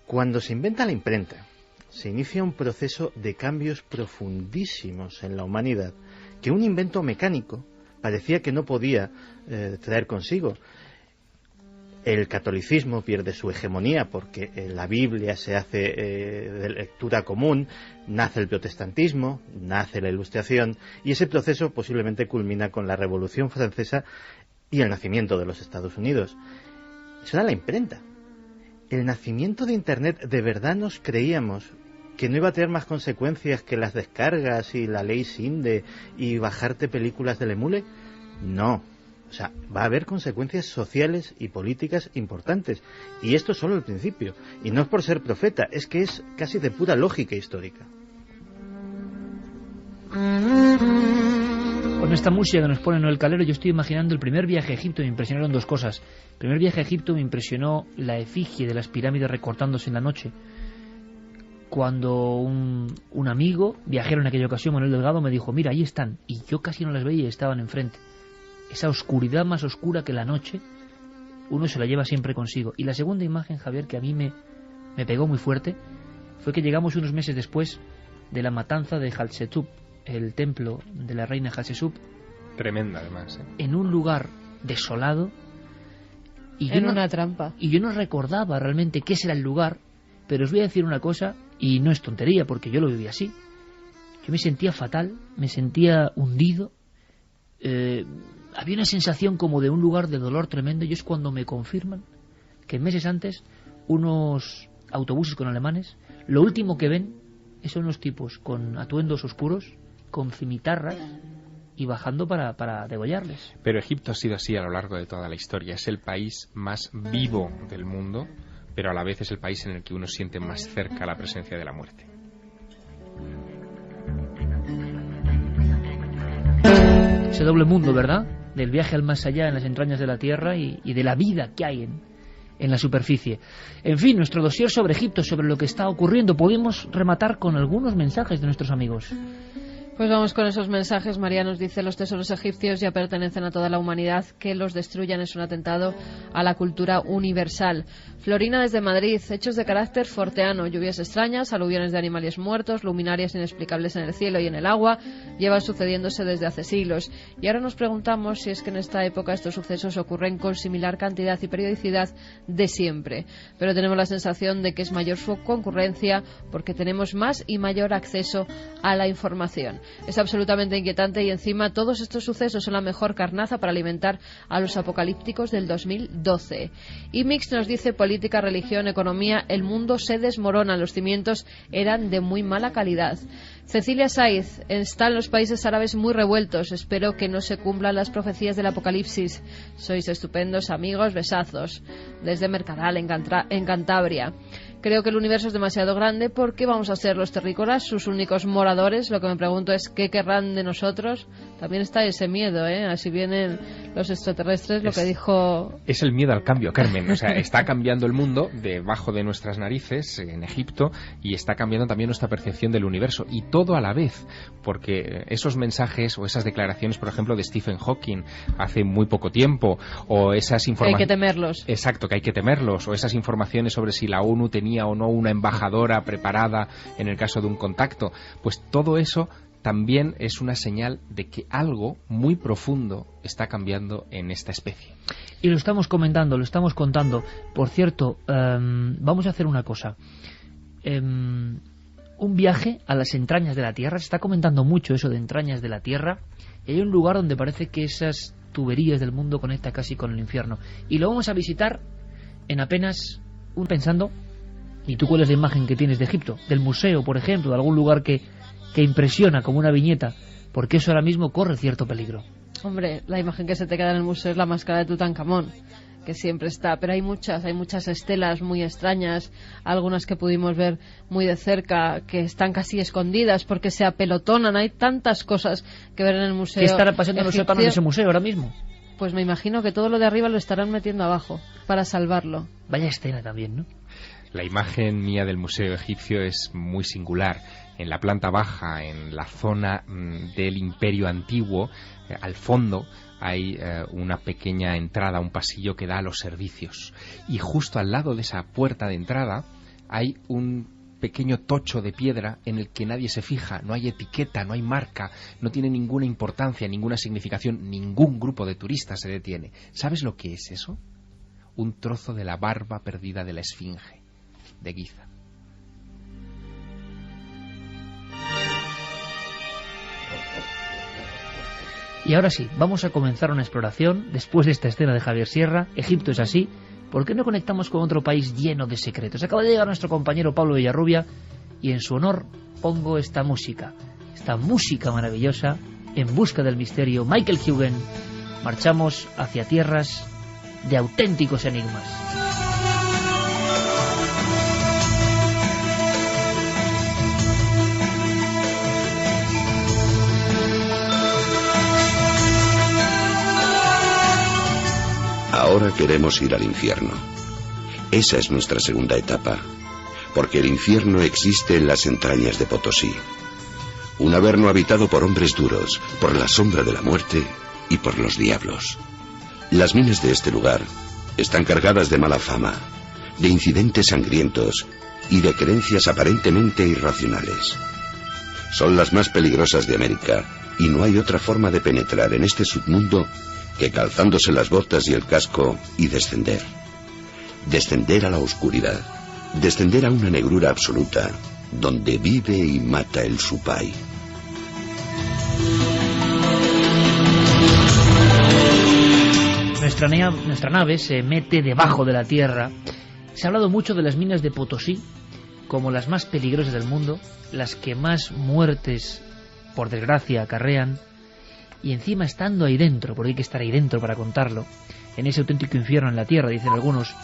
Cuando se inventa la imprenta, se inicia un proceso de cambios profundísimos en la humanidad que un invento mecánico parecía que no podía traer consigo. El catolicismo pierde su hegemonía porque la Biblia se hace de lectura común, nace el protestantismo, nace la Ilustración, y ese proceso posiblemente culmina con la Revolución Francesa y el nacimiento de los Estados Unidos. Eso era la imprenta. El nacimiento de Internet, ¿de verdad nos creíamos que no iba a tener más consecuencias que las descargas y la ley SINDE y bajarte películas del emule? No. O sea, va a haber consecuencias sociales y políticas importantes. Y esto es solo el principio. Y no es por ser profeta, es que es casi de pura lógica histórica. Con esta música que nos pone Noel Calero, yo estoy imaginando el primer viaje a Egipto. Me impresionaron dos cosas. El primer viaje a Egipto me impresionó la efigie de las pirámides recortándose en la noche. Cuando un amigo, viajero en aquella ocasión, Manuel Delgado, me dijo, mira, ahí están. Y yo casi no las veía y estaban enfrente. Esa oscuridad más oscura que la noche, uno se la lleva siempre consigo. Y la segunda imagen, Javier, que a mí me pegó muy fuerte, fue que llegamos unos meses después de la matanza de Hatshepsut, el templo de la reina Hatshepsut. Tremenda, además. En un lugar desolado. Y una trampa. Y yo no recordaba realmente qué era el lugar, pero os voy a decir una cosa, y no es tontería, porque yo lo viví así. Yo me sentía fatal, me sentía hundido. Había una sensación como de un lugar de dolor tremendo, y es cuando me confirman que meses antes unos autobuses con alemanes, lo último que ven son unos tipos con atuendos oscuros, con cimitarras y bajando para degollarles. Pero Egipto ha sido así a lo largo de toda la historia. Es el país más vivo del mundo, pero a la vez es el país en el que uno siente más cerca la presencia de la muerte. Ese doble mundo, ¿verdad? Del viaje al más allá en las entrañas de la tierra y de la vida que hay en la superficie. En fin, nuestro dossier sobre Egipto, sobre lo que está ocurriendo. Podemos rematar con algunos mensajes de nuestros amigos. Pues vamos con esos mensajes. María nos dice: los tesoros egipcios ya pertenecen a toda la humanidad. Que los destruyan es un atentado a la cultura universal. Florina desde Madrid: hechos de carácter forteano, lluvias extrañas, aluviones de animales muertos, luminarias inexplicables en el cielo y en el agua, llevan sucediéndose desde hace siglos. Y ahora nos preguntamos si es que en esta época estos sucesos ocurren con similar cantidad y periodicidad de siempre. Pero tenemos la sensación de que es mayor su concurrencia porque tenemos más y mayor acceso a la información. Es absolutamente inquietante y encima todos estos sucesos son la mejor carnaza para alimentar a los apocalípticos del 2012. Y Mix nos dice: política, religión, economía, el mundo se desmorona, los cimientos eran de muy mala calidad. Cecilia Saiz, están los países árabes muy revueltos. Espero que no se cumplan las profecías del apocalipsis. Sois estupendos amigos, besazos. Desde Mercadal, en Cantabria. Creo que el universo es demasiado grande porque vamos a ser los terrícolas sus únicos moradores. Lo que me pregunto es ¿qué querrán de nosotros? También está ese miedo, así vienen los extraterrestres, lo que dijo... Es el miedo al cambio, Carmen. O sea, está cambiando el mundo debajo de nuestras narices en Egipto y está cambiando también nuestra percepción del universo. Y todo a la vez, porque esos mensajes o esas declaraciones, por ejemplo, de Stephen Hawking hace muy poco tiempo, o esas informaciones... Hay que temerlos. Exacto, que hay que temerlos, o esas informaciones sobre si la ONU tenía o no una embajadora preparada en el caso de un contacto, pues todo eso también es una señal de que algo muy profundo está cambiando en esta especie. Y lo estamos comentando, lo estamos contando. Por cierto, vamos a hacer una cosa. Un viaje a las entrañas de la Tierra. Se está comentando mucho eso de entrañas de la Tierra. Y hay un lugar donde parece que esas tuberías del mundo conectan casi con el infierno. Y lo vamos a visitar en apenas pensando... ¿Y tú cuál es la imagen que tienes de Egipto? Del museo, por ejemplo, de algún lugar que impresiona como una viñeta, porque eso ahora mismo corre cierto peligro. Hombre, la imagen que se te queda en el museo es la máscara de Tutankamón, que siempre está, pero hay muchas estelas muy extrañas, algunas que pudimos ver muy de cerca, que están casi escondidas porque se apelotonan, hay tantas cosas que ver en el museo. ¿Qué estará pasando en los sótanos de ese museo ahora mismo? Pues me imagino que todo lo de arriba lo estarán metiendo abajo, para salvarlo. Vaya escena también, ¿no? La imagen mía del Museo Egipcio es muy singular. En la planta baja, en la zona del Imperio Antiguo, al fondo hay una pequeña entrada, un pasillo que da a los servicios. Y justo al lado de esa puerta de entrada hay un pequeño tocho de piedra en el que nadie se fija, no hay etiqueta, no hay marca, no tiene ninguna importancia, ninguna significación, ningún grupo de turistas se detiene. ¿Sabes lo que es eso? Un trozo de la barba perdida de la Esfinge de Giza. Y ahora sí, vamos a comenzar una exploración después de esta escena de Javier Sierra. Egipto es así. ¿Por qué no conectamos con otro país lleno de secretos? Acaba de llegar nuestro compañero Pablo Villarrubia y en su honor pongo esta música maravillosa, En busca del misterio, Michael Hugen. Marchamos hacia tierras de auténticos enigmas. Ahora queremos ir al infierno. Esa es nuestra segunda etapa, porque el infierno existe en las entrañas de Potosí. Un averno habitado por hombres duros, por la sombra de la muerte y por los diablos. Las minas de este lugar están cargadas de mala fama, de incidentes sangrientos y de creencias aparentemente irracionales. Son las más peligrosas de América y no hay otra forma de penetrar en este submundo que calzándose las botas y el casco y descender. Descender a la oscuridad, descender a una negrura absoluta, donde vive y mata el Supai. Nuestra nave se mete debajo de la tierra. Se ha hablado mucho de las minas de Potosí como las más peligrosas del mundo, las que más muertes, por desgracia, acarrean. Y encima estando ahí dentro, porque hay que estar ahí dentro para contarlo, en ese auténtico infierno en la tierra, dicen algunos,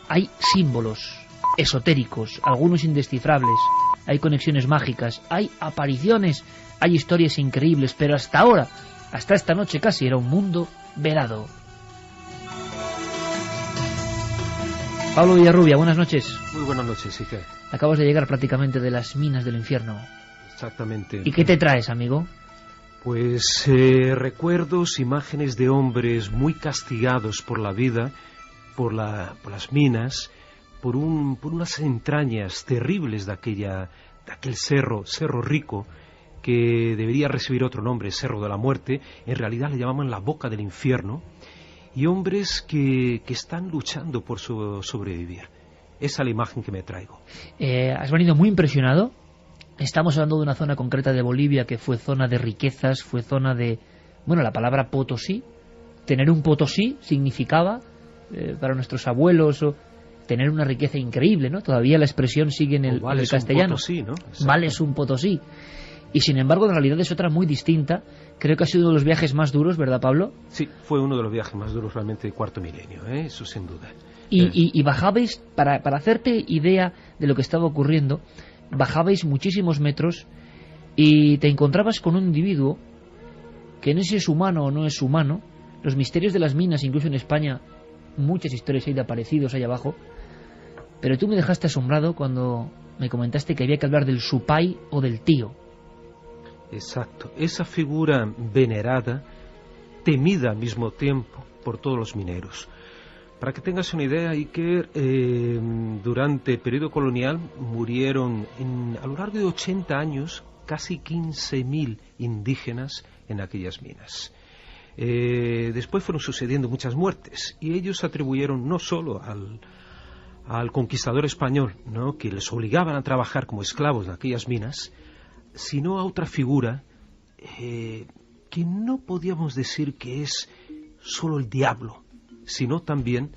hay símbolos esotéricos, algunos indescifrables, hay conexiones mágicas, hay apariciones, hay historias increíbles, pero hasta ahora, hasta esta noche casi, era un mundo velado. Pablo Villarrubia, buenas noches. Muy buenas noches, Iker. Acabas de llegar prácticamente de las minas del infierno. Exactamente. ¿Y qué te traes, amigo? Pues recuerdos, imágenes de hombres muy castigados por la vida, por las minas, por unas entrañas terribles de aquel cerro Rico, que debería recibir otro nombre, Cerro de la Muerte. En realidad le llamaban la boca del infierno, y hombres que están luchando por sobrevivir. Esa es la imagen que me traigo. ¿Has venido muy impresionado? Estamos hablando de una zona concreta de Bolivia que fue zona de riquezas, fue zona de... Bueno, la palabra Potosí, tener un Potosí significaba, para nuestros abuelos, tener una riqueza increíble, ¿no? Todavía la expresión sigue en el castellano. Potosí, ¿no? Vales un Potosí. Y sin embargo, la realidad es otra muy distinta. Creo que ha sido uno de los viajes más duros, ¿verdad, Pablo? Sí, fue uno de los viajes más duros realmente del cuarto milenio, eso sin duda. Y bajabais, para hacerte idea de lo que estaba ocurriendo, bajabais muchísimos metros y te encontrabas con un individuo que no sé si es humano o no es humano. Los misterios de las minas, incluso en España, muchas historias hay de aparecidos ahí abajo. Pero tú me dejaste asombrado cuando me comentaste que había que hablar del Supai o del tío. Exacto, esa figura venerada, temida al mismo tiempo por todos los mineros. Para que tengas una idea, Iker, durante el periodo colonial murieron a lo largo de 80 años casi 15.000 indígenas en aquellas minas. Después fueron sucediendo muchas muertes y ellos atribuyeron no solo al conquistador español, ¿no?, que les obligaban a trabajar como esclavos en aquellas minas, sino a otra figura que no podíamos decir que es solo el diablo, sino también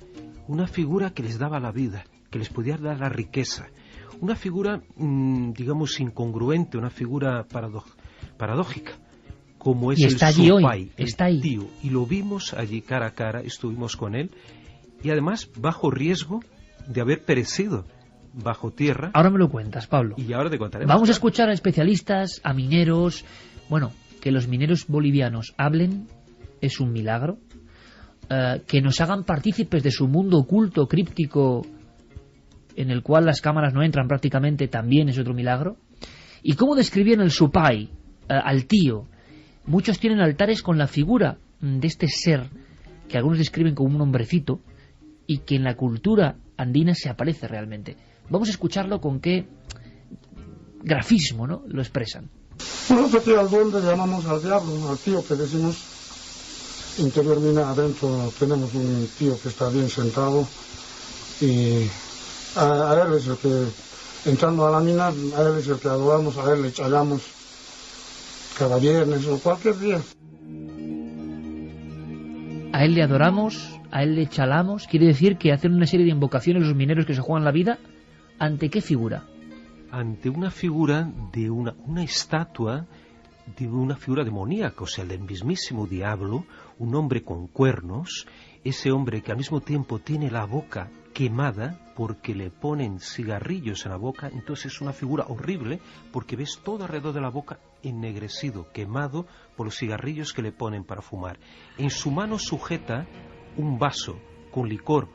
una figura que les daba la vida, que les podía dar la riqueza, una figura, digamos, incongruente, una figura paradójica, como es el Supai, el tío, y lo vimos allí cara a cara, estuvimos con él, y además bajo riesgo de haber perecido bajo tierra. Ahora me lo cuentas, Pablo. Y ahora te contaremos. Vamos a escuchar a especialistas, a mineros. Bueno, que los mineros bolivianos hablen es un milagro. Que nos hagan partícipes de su mundo oculto, críptico, en el cual las cámaras no entran prácticamente, también es otro milagro. ¿Y cómo describían el Supai, al tío? Muchos tienen altares con la figura de este ser, que algunos describen como un hombrecito, y que en la cultura andina se aparece realmente. Vamos a escucharlo con qué grafismo, ¿no?, lo expresan. Nosotros aquí al duende llamamos al diablo, al tío que decimos. Interiormente adentro tenemos un tío que está bien sentado y a él es el que, entrando a la mina, a él es el que adoramos, a él le echamos cada viernes o cualquier día. A él le adoramos, a él le chalamos. Quiere decir que hacen una serie de invocaciones los mineros que se juegan la vida. ¿Ante qué figura? Ante una figura de una estatua de una figura demoníaca, o sea, del mismísimo diablo, un hombre con cuernos, ese hombre que al mismo tiempo tiene la boca quemada porque le ponen cigarrillos en la boca. Entonces es una figura horrible porque ves todo alrededor de la boca ennegrecido, quemado por los cigarrillos que le ponen para fumar. En su mano sujeta un vaso con licor,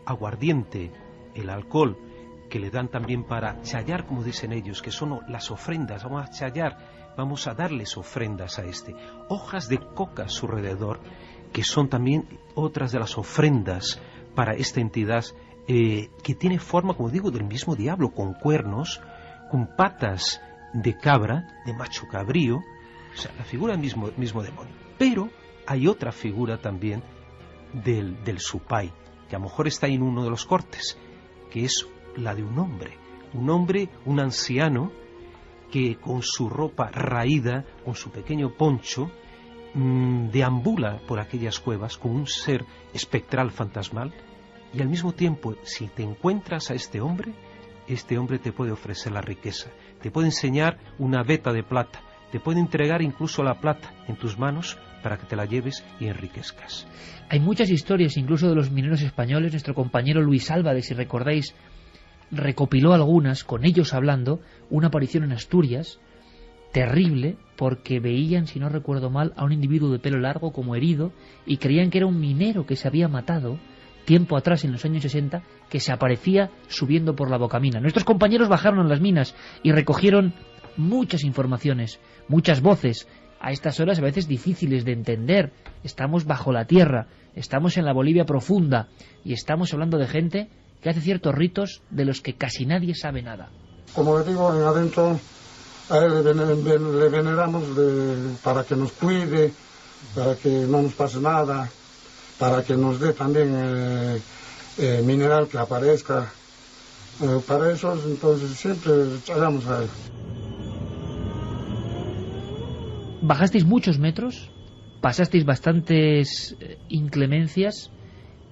aguardiente, el alcohol que le dan también para chayar, como dicen ellos, que son las ofrendas. Vamos a chayar, vamos a darles ofrendas a este. Hojas de coca a su alrededor, que son también otras de las ofrendas para esta entidad que tiene forma, como digo, del mismo diablo, con cuernos, con patas de cabra, de macho cabrío, o sea, la figura del mismo demonio. Pero hay otra figura también del Supai, que a lo mejor está en uno de los cortes, que es la de un hombre, un anciano, que con su ropa raída, con su pequeño poncho, deambula por aquellas cuevas como un ser espectral, fantasmal, y al mismo tiempo, si te encuentras a este hombre te puede ofrecer la riqueza, te puede enseñar una veta de plata, te puede entregar incluso la plata en tus manos para que te la lleves y enriquezcas. Hay muchas historias, incluso de los mineros españoles. Nuestro compañero Luis Álvarez, si recordáis, recopiló algunas, con ellos hablando, una aparición en Asturias, terrible, porque veían, si no recuerdo mal, a un individuo de pelo largo como herido, y creían que era un minero que se había matado tiempo atrás, en los años 60, que se aparecía subiendo por la bocamina. Nuestros compañeros bajaron a las minas y recogieron muchas informaciones, muchas voces, a estas horas a veces difíciles de entender. Estamos bajo la tierra, estamos en la Bolivia profunda, y estamos hablando de gente que hace ciertos ritos de los que casi nadie sabe nada. Como le digo, en adentro a él le veneramos para que nos cuide, para que no nos pase nada, para que nos dé también mineral que aparezca. Para eso, entonces, siempre hagamos a él. Bajasteis muchos metros, pasasteis bastantes inclemencias,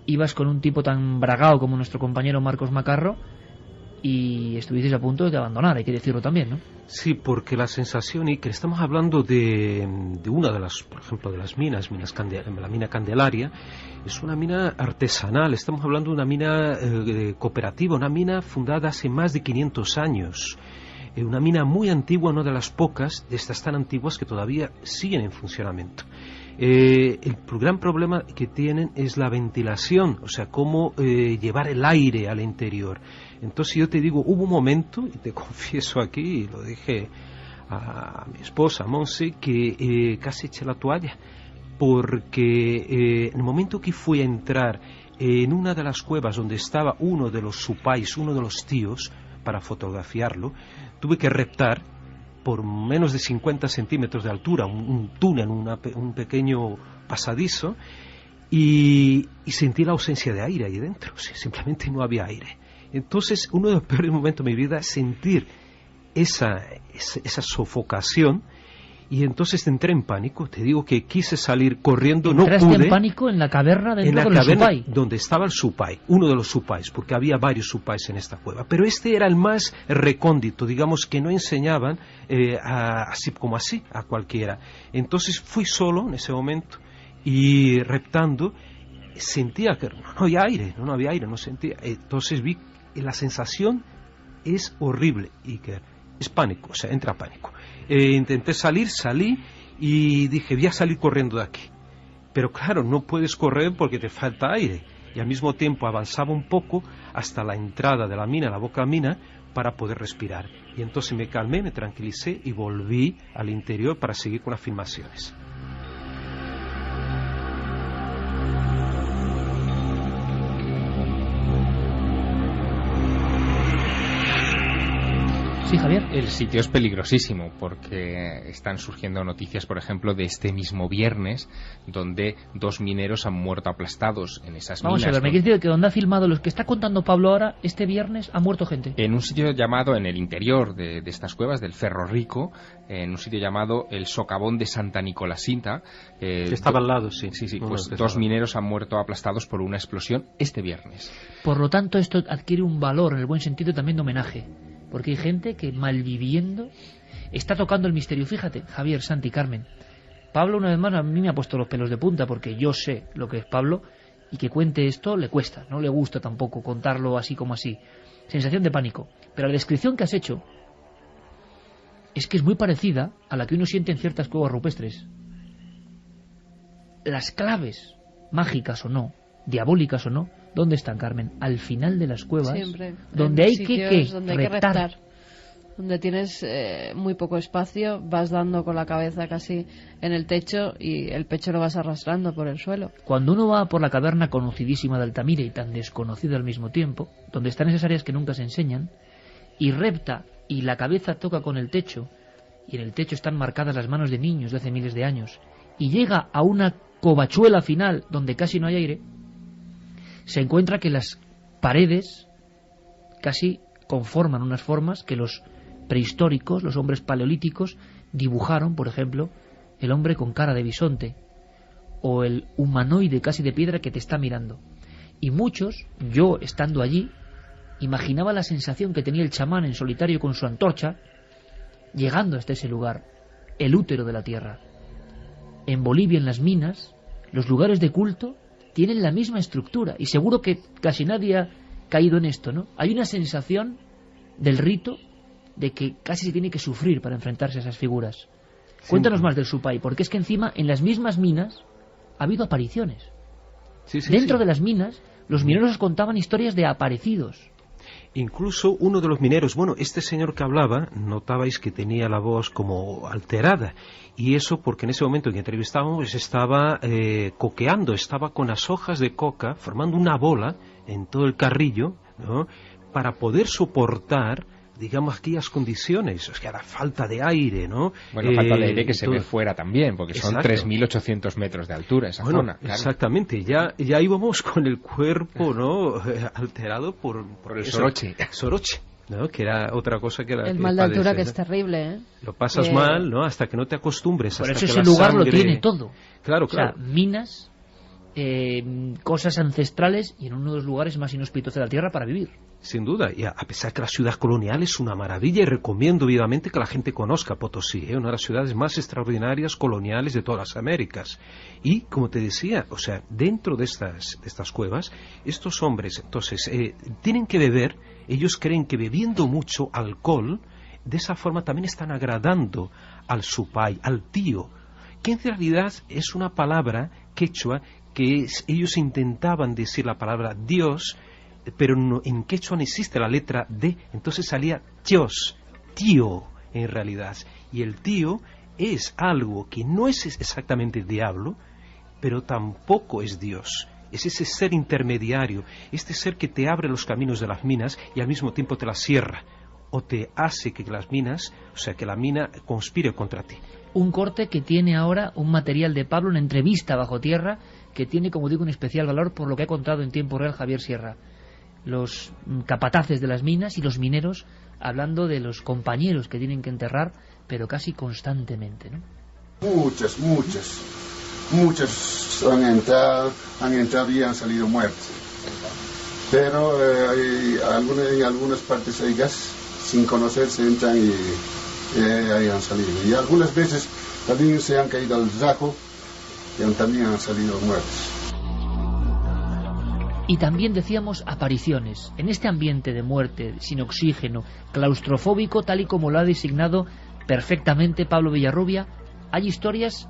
ibas con un tipo tan bragado como nuestro compañero Marcos Macarro y estuvisteis a punto de abandonar, hay que decirlo también, ¿no? Sí, porque la sensación, y que estamos hablando de una de las, por ejemplo, de las minas la mina Candelaria, es una mina artesanal, estamos hablando de una mina cooperativa, una mina fundada hace más de 500 años. Una mina muy antigua, una de las pocas de estas tan antiguas que todavía siguen en funcionamiento. El gran problema que tienen es la ventilación, o sea, cómo llevar el aire al interior. Entonces yo te digo, hubo un momento, y te confieso aquí, y lo dije a mi esposa, Monse, que casi eché la toalla, porque en el momento que fui a entrar en una de las cuevas donde estaba uno de los supais, uno de los tíos, para fotografiarlo, tuve que reptar por menos de 50 centímetros de altura, un túnel, un pequeño pasadizo, y sentí la ausencia de aire ahí dentro, o sea, simplemente no había aire. Entonces, uno de los peores momentos de mi vida es sentir esa sofocación, y entonces entré en pánico. Te digo que quise salir corriendo, no pude. ¿Entraste en pánico en la caverna dentro del supay? Donde estaba el supay, uno de los supais, porque había varios supais en esta cueva. Pero este era el más recóndito, digamos, que no enseñaban así como así a cualquiera. Entonces fui solo en ese momento y reptando, sentía que no había aire, no sentía. Entonces vi que la sensación es horrible y que es pánico, o sea, entra pánico. Intenté salí y dije, voy a salir corriendo de aquí. Pero claro, no puedes correr porque te falta aire. Y al mismo tiempo avanzaba un poco hasta la entrada de la mina, la boca mina, para poder respirar. Y entonces me calmé, me tranquilicé y volví al interior para seguir con las filmaciones. Sí, Javier. El sitio es peligrosísimo porque están surgiendo noticias, por ejemplo, de este mismo viernes, donde 2 mineros han muerto aplastados en esas minas. Vamos a ver, me quieres decir que donde ha filmado los que está contando Pablo ahora, este viernes ha muerto gente. En un sitio llamado, en el interior de estas cuevas, del Ferro Rico, en un sitio llamado el Socavón de Santa Nicolasinta. Que estaba al lado, sí. Sí, pues 2 mineros han muerto aplastados por una explosión este viernes. Por lo tanto, esto adquiere un valor, en el buen sentido, también de homenaje. Porque hay gente que, malviviendo, está tocando el misterio. Fíjate, Javier, Santi, Carmen. Pablo, una vez más, a mí me ha puesto los pelos de punta, porque yo sé lo que es Pablo, y que cuente esto le cuesta, no le gusta tampoco contarlo así como así. Sensación de pánico. Pero la descripción que has hecho es que es muy parecida a la que uno siente en ciertas cuevas rupestres. Las claves, mágicas o no, diabólicas o no, ¿dónde están, Carmen? Al final de las cuevas. Siempre. Donde hay que reptar. Donde tienes muy poco espacio, vas dando con la cabeza casi en el techo y el pecho lo vas arrastrando por el suelo. Cuando uno va por la caverna conocidísima de Altamira y tan desconocida al mismo tiempo, donde están esas áreas que nunca se enseñan, y repta y la cabeza toca con el techo, y en el techo están marcadas las manos de niños de hace miles de años, y llega a una covachuela final donde casi no hay aire, se encuentra que las paredes casi conforman unas formas que los prehistóricos, los hombres paleolíticos, dibujaron, por ejemplo, el hombre con cara de bisonte o el humanoide casi de piedra que te está mirando. Y muchos, yo estando allí, imaginaba la sensación que tenía el chamán en solitario con su antorcha, llegando hasta ese lugar, el útero de la tierra. En Bolivia, en las minas, los lugares de culto tienen la misma estructura, y seguro que casi nadie ha caído en esto, ¿no? Hay una sensación del rito de que casi se tiene que sufrir para enfrentarse a esas figuras. Sí. Cuéntanos más del supay, porque es que encima en las mismas minas ha habido apariciones. Dentro de las minas, los mineros contaban historias de aparecidos. Incluso uno de los mineros, bueno, este señor que hablaba, notabais que tenía la voz como alterada, y eso porque en ese momento en que entrevistábamos estaba coqueando, estaba con las hojas de coca formando una bola en todo el carrillo, ¿no?, para poder soportar, digamos, aquellas condiciones, o sea, la falta de aire, ¿no? Bueno, falta de aire que se ve fuera también, porque son 3.800 metros de altura esa zona. Claro. Exactamente, ya íbamos con el cuerpo, ¿no?, alterado por el soroche. Soroche, ¿no?, que era otra cosa que era... El mal de altura, ¿no?, que es terrible, ¿eh? Lo pasas mal, ¿no?, hasta que no te acostumbres. Por eso ese lugar lo tiene todo. Claro, claro. O sea, minas cosas ancestrales y en uno de los lugares más inhóspitos de la Tierra para vivir. Sin duda, y a pesar que la ciudad colonial es una maravilla, y recomiendo vivamente que la gente conozca Potosí, una de las ciudades más extraordinarias coloniales de todas las Américas. Y, como te decía, o sea, dentro de estas cuevas, estos hombres, entonces, tienen que beber, ellos creen que bebiendo mucho alcohol, de esa forma también están agradando al supay, al tío, que en realidad es una palabra quechua que ellos intentaban decir la palabra Dios, pero no, en quechua no existe la letra D, entonces salía Dios, tío, en realidad. Y el tío es algo que no es exactamente diablo, pero tampoco es Dios. Es ese ser intermediario, este ser que te abre los caminos de las minas y al mismo tiempo te las cierra, o te hace que las minas, o sea, que la mina conspire contra ti. Un corte que tiene ahora un material de Pablo, una entrevista bajo tierra, que tiene, como digo, un especial valor por lo que ha contado en tiempo real Javier Sierra. Los capataces de las minas y los mineros hablando de los compañeros que tienen que enterrar, pero casi constantemente, ¿no? Muchas han entrado y han salido muertos. Pero en algunas partes de ellas, sin conocerse, entran y ahí han salido. Y algunas veces también se han caído al zajo y también han salido muertos. Y también decíamos apariciones. En este ambiente de muerte, sin oxígeno, claustrofóbico, tal y como lo ha designado perfectamente Pablo Villarrubia, hay historias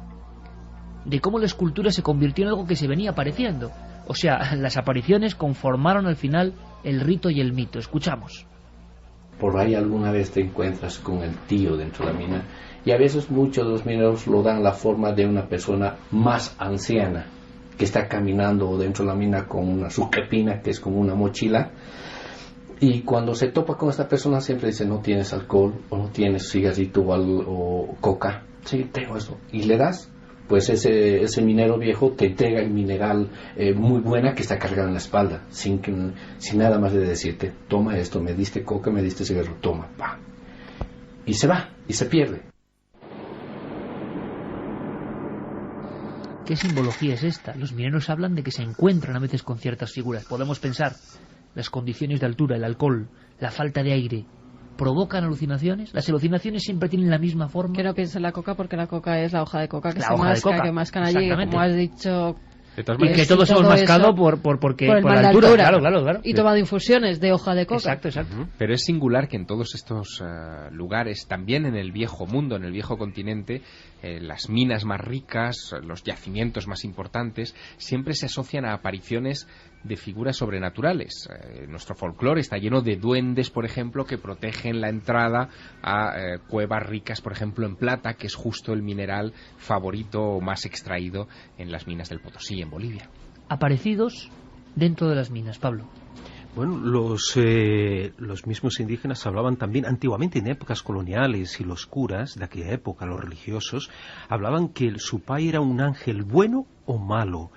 de cómo la escultura se convirtió en algo que se venía apareciendo. O sea, las apariciones conformaron al final el rito y el mito. Escuchamos. Por ahí alguna vez te encuentras con el tío dentro de la mina, y a veces muchos de los mineros lo dan la forma de una persona más anciana que está caminando dentro de la mina con su quepina, que es como una mochila, y cuando se topa con esta persona siempre dice: no tienes alcohol, o no tienes cigarrito o coca. Sí, tengo esto. Y le das, pues ese minero viejo te entrega el mineral muy buena que está cargado en la espalda, sin nada más de decirte: toma esto, me diste coca, me diste cigarro, toma, pa. Y se va, y se pierde. ¿Qué simbología es esta? Los mineros hablan de que se encuentran a veces con ciertas figuras. Podemos pensar, las condiciones de altura, el alcohol, la falta de aire, ¿provocan alucinaciones? ¿Las alucinaciones siempre tienen la misma forma? Que no piense en la coca, porque la coca es la hoja de coca que se masca, que mascan allí, como has dicho. Y que todos hemos mascado por la altura. Claro. Y tomado infusiones de hoja de coca. Exacto. Pero es singular que en todos estos lugares, también en el viejo mundo, en el viejo continente, las minas más ricas, los yacimientos más importantes, siempre se asocian a apariciones de figuras sobrenaturales. Nuestro folclore está lleno de duendes, por ejemplo, que protegen la entrada a cuevas ricas, por ejemplo, en plata, que es justo el mineral favorito o más extraído en las minas del Potosí, en Bolivia. Aparecidos dentro de las minas, Pablo. Bueno, los mismos indígenas hablaban también antiguamente, en épocas coloniales, y los curas de aquella época, los religiosos, hablaban que el supay era un ángel bueno o malo.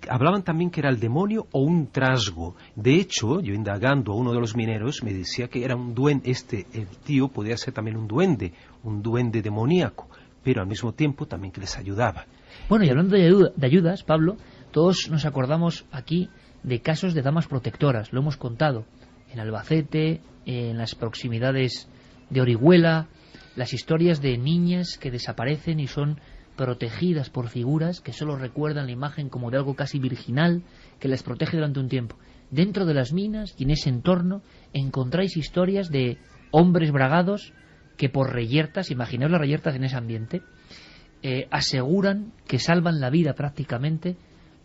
Hablaban también que era el demonio o un trasgo. De hecho, yo indagando a uno de los mineros, me decía que era un duende, el tío podía ser también un duende demoníaco, pero al mismo tiempo también que les ayudaba. Bueno, y hablando de ayudas, Pablo, todos nos acordamos aquí de casos de damas protectoras, lo hemos contado, en Albacete, en las proximidades de Orihuela, las historias de niñas que desaparecen y son protegidas por figuras que solo recuerdan la imagen como de algo casi virginal que las protege durante un tiempo. Dentro de las minas y en ese entorno encontráis historias de hombres bragados que por reyertas, imaginaos las reyertas en ese ambiente, aseguran que salvan la vida prácticamente,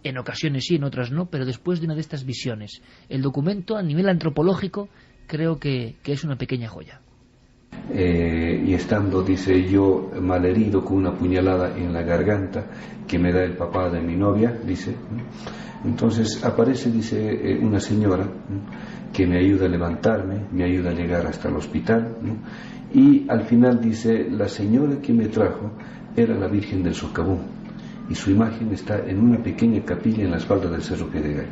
en ocasiones sí, en otras no, pero después de una de estas visiones. El documento a nivel antropológico creo que es una pequeña joya. Y estando, dice, yo malherido con una puñalada en la garganta que me da el papá de mi novia, dice, entonces aparece, dice, una señora que me ayuda a levantarme, me ayuda a llegar hasta el hospital, ¿no? Y al final dice, la señora que me trajo era la Virgen del Socavón y su imagen está en una pequeña capilla en la espalda del Cerro Pedregal.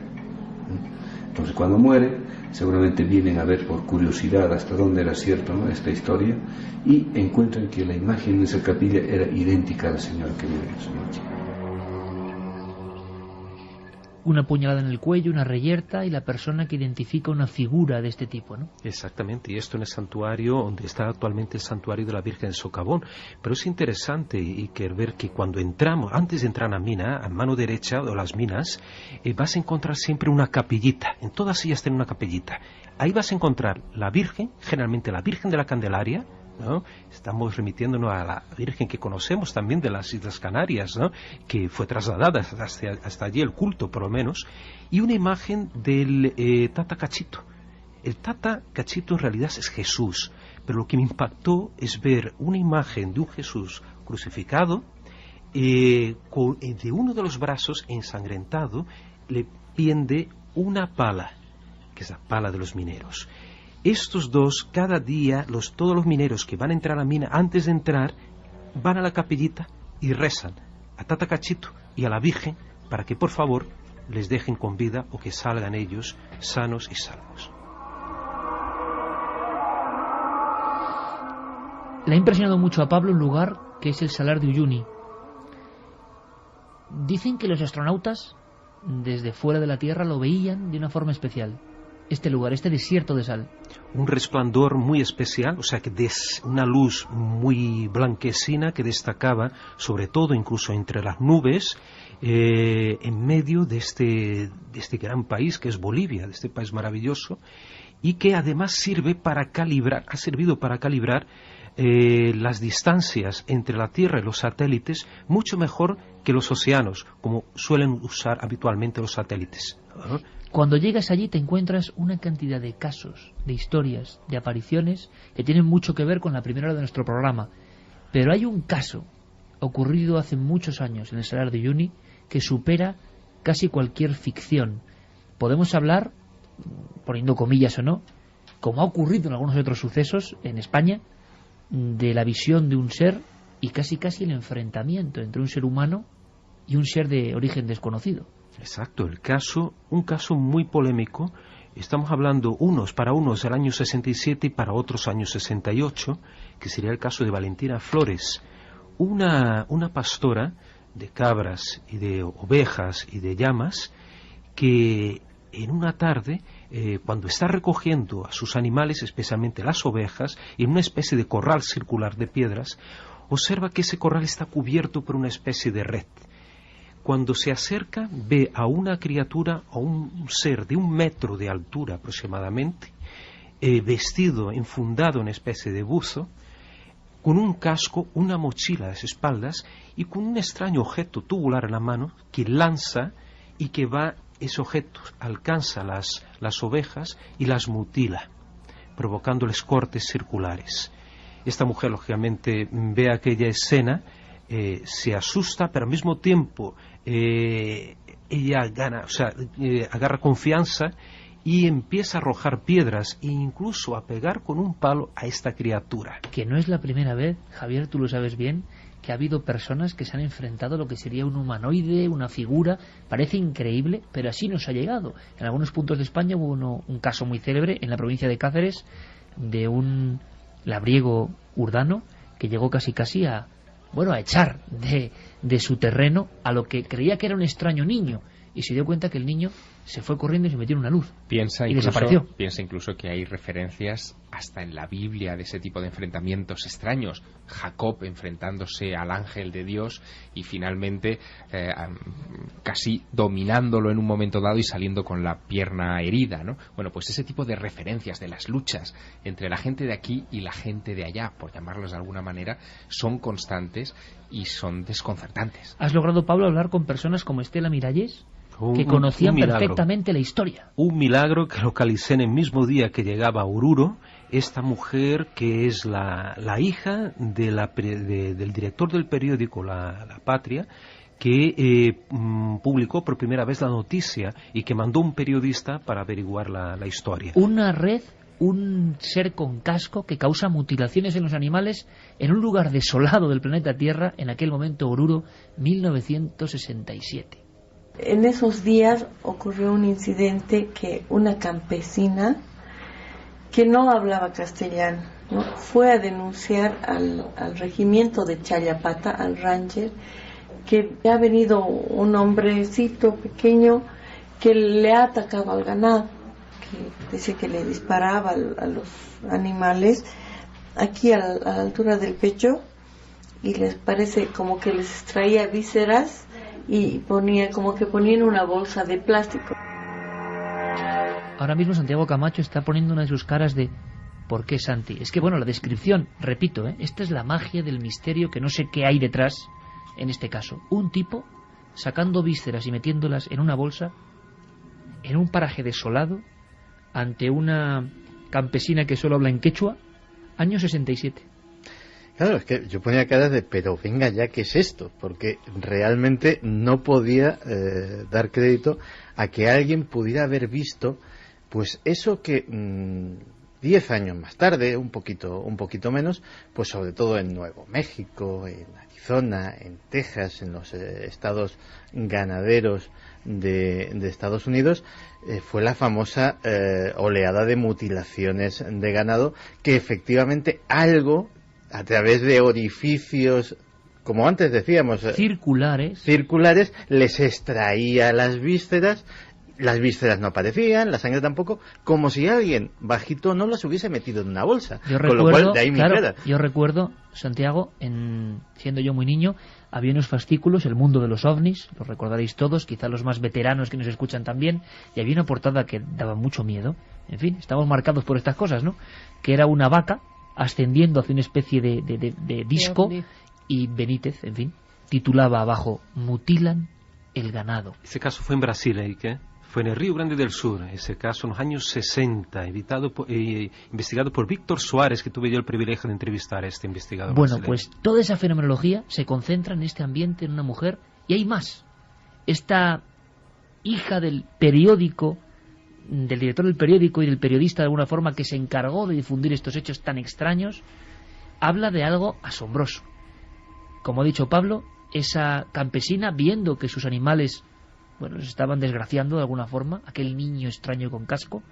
Entonces cuando muere, seguramente vienen a ver por curiosidad hasta dónde era cierto, ¿no?, esta historia, y encuentran que la imagen de esa capilla era idéntica a la señora que vive esa noche. una puñalada en el cuello, una reyerta y la persona que identifica una figura de este tipo, ¿no? Exactamente, y esto en el santuario donde está actualmente el santuario de la Virgen de Socavón. Pero es interesante y ver que cuando entramos, antes de entrar a la mina, a mano derecha de las minas, vas a encontrar siempre una capillita. En todas ellas tienen una capillita. Ahí vas a encontrar la Virgen, generalmente la Virgen de la Candelaria, ¿no? Estamos remitiéndonos a la Virgen que conocemos también de las Islas Canarias, ¿no? Que fue trasladada hasta allí el culto, por lo menos, y una imagen del Tata Cachito. El Tata Cachito en realidad es Jesús, pero lo que me impactó es ver una imagen de un Jesús crucificado, de uno de los brazos ensangrentado le pende una pala, que es la pala de los mineros. Estos dos, cada día, todos los mineros que van a entrar a la mina, antes de entrar, van a la capillita y rezan a Tata Cachito y a la Virgen para que, por favor, les dejen con vida o que salgan ellos sanos y salvos. Le ha impresionado mucho a Pablo un lugar que es el Salar de Uyuni. Dicen que los astronautas, desde fuera de la Tierra, lo veían de una forma especial. Este lugar, este desierto de sal. Un resplandor muy especial, o sea, que una luz muy blanquecina que destacaba, sobre todo incluso entre las nubes, en medio de este gran país que es Bolivia, de este país maravilloso, y que además ha servido para calibrar las distancias entre la Tierra y los satélites mucho mejor que los océanos, como suelen usar habitualmente los satélites. Cuando llegas allí te encuentras una cantidad de casos, de historias, de apariciones que tienen mucho que ver con la primera hora de nuestro programa. Pero hay un caso ocurrido hace muchos años en el Salar de Uyuni que supera casi cualquier ficción. Podemos hablar, poniendo comillas o no, como ha ocurrido en algunos otros sucesos en España, de la visión de un ser y casi el enfrentamiento entre un ser humano y un ser de origen desconocido. Exacto, un caso muy polémico. Estamos hablando para unos del año 67 y para otros año 68, que sería el caso de Valentina Flores, una pastora de cabras y de ovejas y de llamas, que en una tarde, cuando está recogiendo a sus animales, especialmente las ovejas, en una especie de corral circular de piedras, observa que ese corral está cubierto por una especie de red. Cuando se acerca, ve a una criatura, a un ser de 1 metro de altura aproximadamente, vestido, enfundado en una especie de buzo, con un casco, una mochila a las espaldas y con un extraño objeto tubular en la mano que lanza y que ese objeto alcanza las ovejas y las mutila, provocándoles cortes circulares. Esta mujer, lógicamente, ve aquella escena, se asusta, pero al mismo tiempo ella agarra confianza y empieza a arrojar piedras e incluso a pegar con un palo a esta criatura. Que no es la primera vez, Javier, tú lo sabes bien, que ha habido personas que se han enfrentado a lo que sería un humanoide, una figura. Parece increíble, pero así nos ha llegado. En algunos puntos de España hubo un caso muy célebre en la provincia de Cáceres de un labriego urdano que llegó casi a echar de su terreno a lo que creía que era un extraño niño, y se dio cuenta que el niño se fue corriendo y se metió en una luz y desapareció. Piensa incluso que hay referencias hasta en la Biblia de ese tipo de enfrentamientos extraños. Jacob enfrentándose al ángel de Dios y finalmente casi dominándolo en un momento dado y saliendo con la pierna herida, ¿no? Bueno, pues ese tipo de referencias de las luchas entre la gente de aquí y la gente de allá, por llamarlos de alguna manera, son constantes y son desconcertantes. ¿Has logrado, Pablo, hablar con personas como Estela Miralles, que conocían perfectamente la historia? Un milagro que localicé en el mismo día que llegaba a Oruro, esta mujer que es la hija del director del periódico La Patria, que publicó por primera vez la noticia y que mandó un periodista para averiguar la historia. Una red, un ser con casco que causa mutilaciones en los animales en un lugar desolado del planeta Tierra, en aquel momento Oruro, 1967. En esos días ocurrió un incidente que una campesina que no hablaba castellano, ¿no?, fue a denunciar al regimiento de Chayapata, al Ranger, que ha venido un hombrecito pequeño que le ha atacado al ganado, que dice que le disparaba a los animales aquí a la altura del pecho, y les parece como que les extraía vísceras y ponía en una bolsa de plástico. Ahora mismo Santiago Camacho está poniendo una de sus caras de ¿por qué, Santi? Es que bueno, la descripción, repito, esta es la magia del misterio, que no sé qué hay detrás en este caso. Un tipo sacando vísceras y metiéndolas en una bolsa en un paraje desolado ante una campesina que solo habla en quechua, año 67. Claro, es que yo ponía caras de, pero venga ya, ¿qué es esto? Porque realmente no podía dar crédito a que alguien pudiera haber visto, pues eso que 10 años más tarde, un poquito menos, pues sobre todo en Nuevo México, en Arizona, en Texas, en los estados ganaderos de Estados Unidos, fue la famosa oleada de mutilaciones de ganado, que efectivamente algo, a través de orificios, como antes decíamos, circulares, les extraía las vísceras no aparecían, la sangre tampoco, como si alguien bajito no las hubiese metido en una bolsa. Con lo cual, de ahí mi cara. Yo recuerdo, Santiago, siendo yo muy niño, había unos fascículos, El mundo de los ovnis, los recordaréis todos, quizá los más veteranos que nos escuchan también, y había una portada que daba mucho miedo. En fin, estamos marcados por estas cosas, ¿no? Que era una vaca ascendiendo hacia una especie de disco, y Benítez, en fin, titulaba abajo: mutilan el ganado. Ese caso fue en Brasil, ¿eh? Fue en el Río Grande del Sur, ese caso en los años 60, investigado por Víctor Suárez, que tuve yo el privilegio de entrevistar a este investigador. Bueno, brasileño. Pues toda esa fenomenología se concentra en este ambiente, en una mujer, y hay más. Esta hija del periódico, del director del periódico y del periodista de alguna forma que se encargó de difundir estos hechos tan extraños, habla de algo asombroso. Como ha dicho Pablo, esa campesina, viendo que sus animales, bueno, los estaban desgraciando de alguna forma, aquel niño extraño con casco,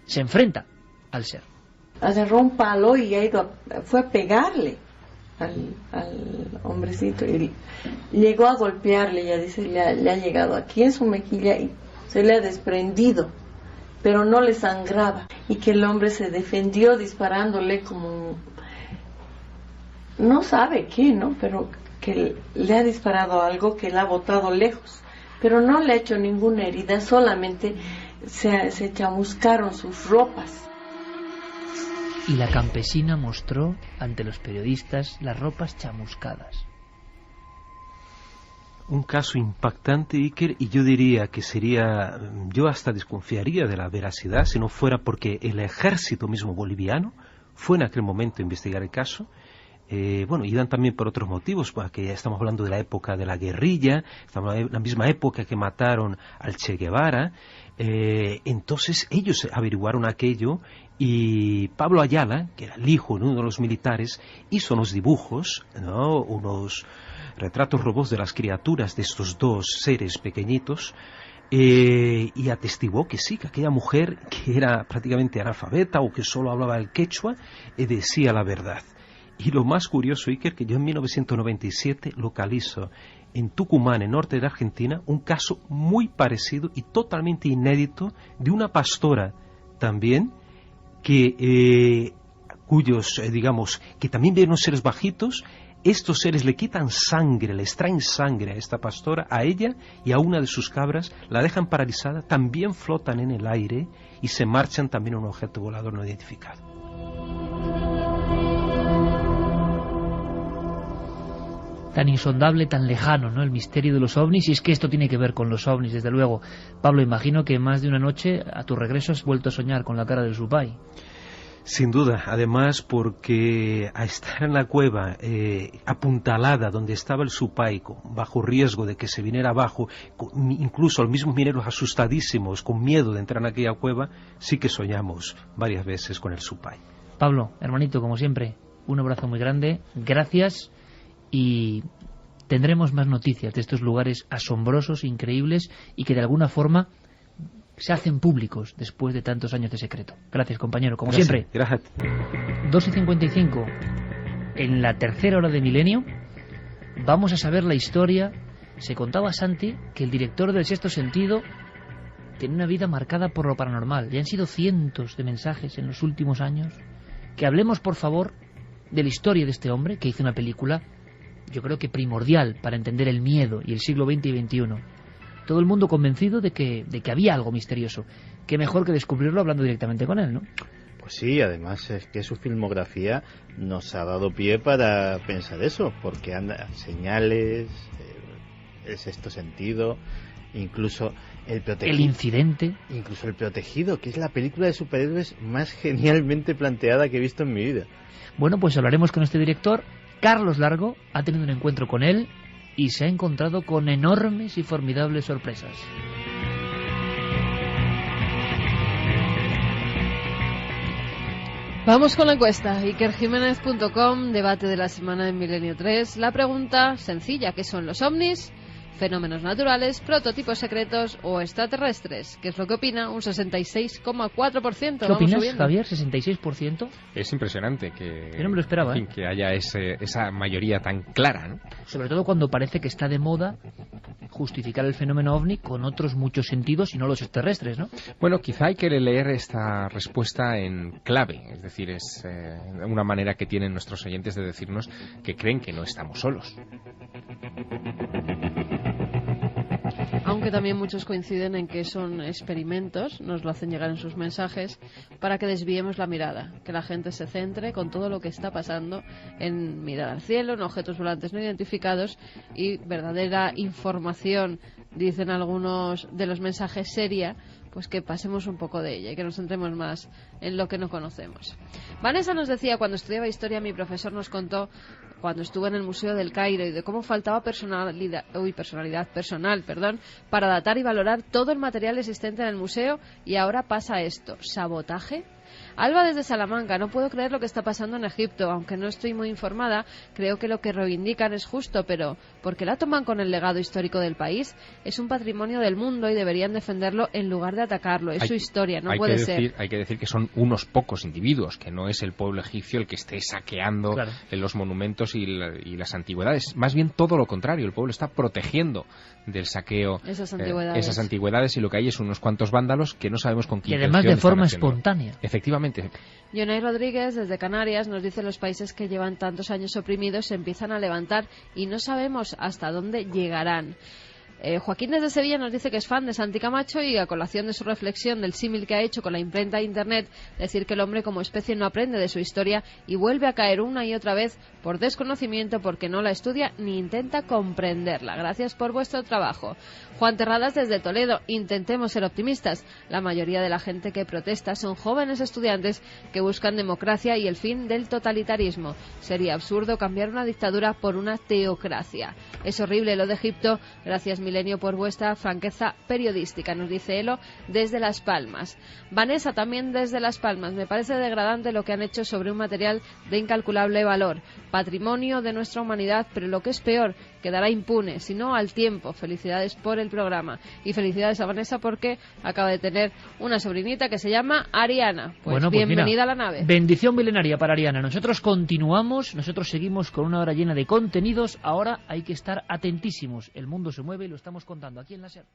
se enfrenta al ser. Agarró un palo y fue a pegarle al hombrecito, y llegó a golpearle, ya dice, le ha llegado aquí en su mejilla y se le ha desprendido, pero no le sangraba, y que el hombre se defendió disparándole como no sabe qué, ¿no? Pero que le ha disparado algo que le ha botado lejos, pero no le ha hecho ninguna herida, solamente se chamuscaron sus ropas. Y la campesina mostró ante los periodistas las ropas chamuscadas. Un caso impactante, Iker, y yo diría que sería, yo hasta desconfiaría de la veracidad si no fuera porque el ejército mismo boliviano fue en aquel momento a investigar el caso. Bueno, y dan también por otros motivos, porque ya estamos hablando de la época de la guerrilla, estamos en la misma época que mataron al Che Guevara. Entonces ellos averiguaron aquello, y Pablo Ayala, que era el hijo de uno de los militares, hizo unos dibujos, ¿no? Unos retratos robots de las criaturas de estos dos seres pequeñitos, y atestiguó que sí, que aquella mujer, que era prácticamente analfabeta o que solo hablaba el quechua, decía la verdad. Y lo más curioso, Iker, que yo en 1997 localizo en Tucumán, en norte de Argentina, un caso muy parecido y totalmente inédito de una pastora también, que cuyos, digamos, que también vieron seres bajitos. Estos seres le quitan sangre, le extraen sangre a esta pastora, a ella y a una de sus cabras, la dejan paralizada, también flotan en el aire y se marchan también a un objeto volador no identificado. Tan insondable, tan lejano, ¿no?, el misterio de los ovnis, y es que esto tiene que ver con los ovnis, desde luego. Pablo, imagino que más de una noche a tu regreso has vuelto a soñar con la cara del Supay. Sin duda, además porque a estar en la cueva apuntalada donde estaba el Supay, bajo riesgo de que se viniera abajo, incluso los mismos mineros asustadísimos, con miedo de entrar en aquella cueva, sí que soñamos varias veces con el Supay. Pablo, hermanito, como siempre, un abrazo muy grande, gracias, y tendremos más noticias de estos lugares asombrosos, increíbles, y que de alguna forma se hacen públicos después de tantos años de secreto. Gracias, compañero, como siempre. Gracias. 2:55. En la tercera hora de Milenio vamos a saber la historia. Se contaba, Santi, que el director del Sexto Sentido tiene una vida marcada por lo paranormal. Ya han sido cientos de mensajes en los últimos años. Que hablemos, por favor, de la historia de este hombre, que hizo una película, yo creo que primordial para entender el miedo y el siglo XX y XXI. Todo el mundo convencido de que había algo misterioso. Qué mejor que descubrirlo hablando directamente con él, ¿no? Pues sí, además es que su filmografía nos ha dado pie para pensar eso, porque anda señales, el sexto sentido, incluso el protegido. El incidente. Incluso el protegido, que es la película de superhéroes más genialmente planteada que he visto en mi vida. Bueno, pues hablaremos con este director. Carlos Largo ha tenido un encuentro con él y se ha encontrado con enormes y formidables sorpresas. Vamos con la encuesta. IkerJiménez.com, debate de la semana en Milenio 3. La pregunta sencilla, ¿qué son los ovnis? Fenómenos naturales, prototipos secretos o extraterrestres. ¿Qué es lo que opina? Un 66,4%. ¿Qué opinas, Javier? ¿66%? Es impresionante que, yo no me lo esperaba, en fin, que haya esa mayoría tan clara, ¿no? Sobre todo cuando parece que está de moda justificar el fenómeno ovni con otros muchos sentidos y no los extraterrestres, ¿no? Bueno, quizá hay que leer esta respuesta en clave, es decir, es una manera que tienen nuestros oyentes de decirnos que creen que no estamos solos. Aunque también muchos coinciden en que son experimentos, nos lo hacen llegar en sus mensajes, para que desviemos la mirada, que la gente se centre con todo lo que está pasando en mirar al cielo, en objetos volantes no identificados y verdadera información, dicen algunos de los mensajes seria, pues que pasemos un poco de ella y que nos centremos más en lo que no conocemos. Vanessa nos decía, cuando estudiaba historia, mi profesor nos contó cuando estuvo en el Museo del Cairo y de cómo faltaba personalidad personal, para datar y valorar todo el material existente en el museo, y ahora pasa esto. ¿Sabotaje? Alba desde Salamanca, no puedo creer lo que está pasando en Egipto, aunque no estoy muy informada, creo que lo que reivindican es justo, pero ¿por qué la toman con el legado histórico del país? Es un patrimonio del mundo y deberían defenderlo en lugar de atacarlo, es su historia, no puede ser. Hay que decir que son unos pocos individuos, que no es el pueblo egipcio el que esté saqueando los monumentos y las antigüedades, más bien todo lo contrario, el pueblo está protegiendo del saqueo esas antigüedades y lo que hay es unos cuantos vándalos que no sabemos con qué intención. Y además de forma espontánea. Efectivamente. Yonay Rodríguez, desde Canarias, nos dice: los países que llevan tantos años oprimidos se empiezan a levantar y no sabemos hasta dónde llegarán. Joaquín desde Sevilla nos dice que es fan de Santi Camacho y, a colación de su reflexión del símil que ha hecho con la imprenta de Internet, decir que el hombre como especie no aprende de su historia y vuelve a caer una y otra vez por desconocimiento, porque no la estudia ni intenta comprenderla. Gracias por vuestro trabajo. Juan Terradas desde Toledo: intentemos ser optimistas. La mayoría de la gente que protesta son jóvenes estudiantes que buscan democracia y el fin del totalitarismo. Sería absurdo cambiar una dictadura por una teocracia. Es horrible lo de Egipto. Gracias, Milenio, por vuestra franqueza periodística, nos dice Elo desde Las Palmas. Vanessa también desde Las Palmas: me parece degradante lo que han hecho sobre un material de incalculable valor, patrimonio de nuestra humanidad, pero lo que es peor, quedará impune, si no al tiempo. Felicidades por el programa. Y felicidades a Vanessa porque acaba de tener una sobrinita que se llama Ariana. Pues bienvenida, mira, a la nave. Bendición milenaria para Ariana. Nosotros continuamos, nosotros seguimos con una hora llena de contenidos. Ahora hay que estar atentísimos. El mundo se mueve y lo estamos contando aquí en la SER.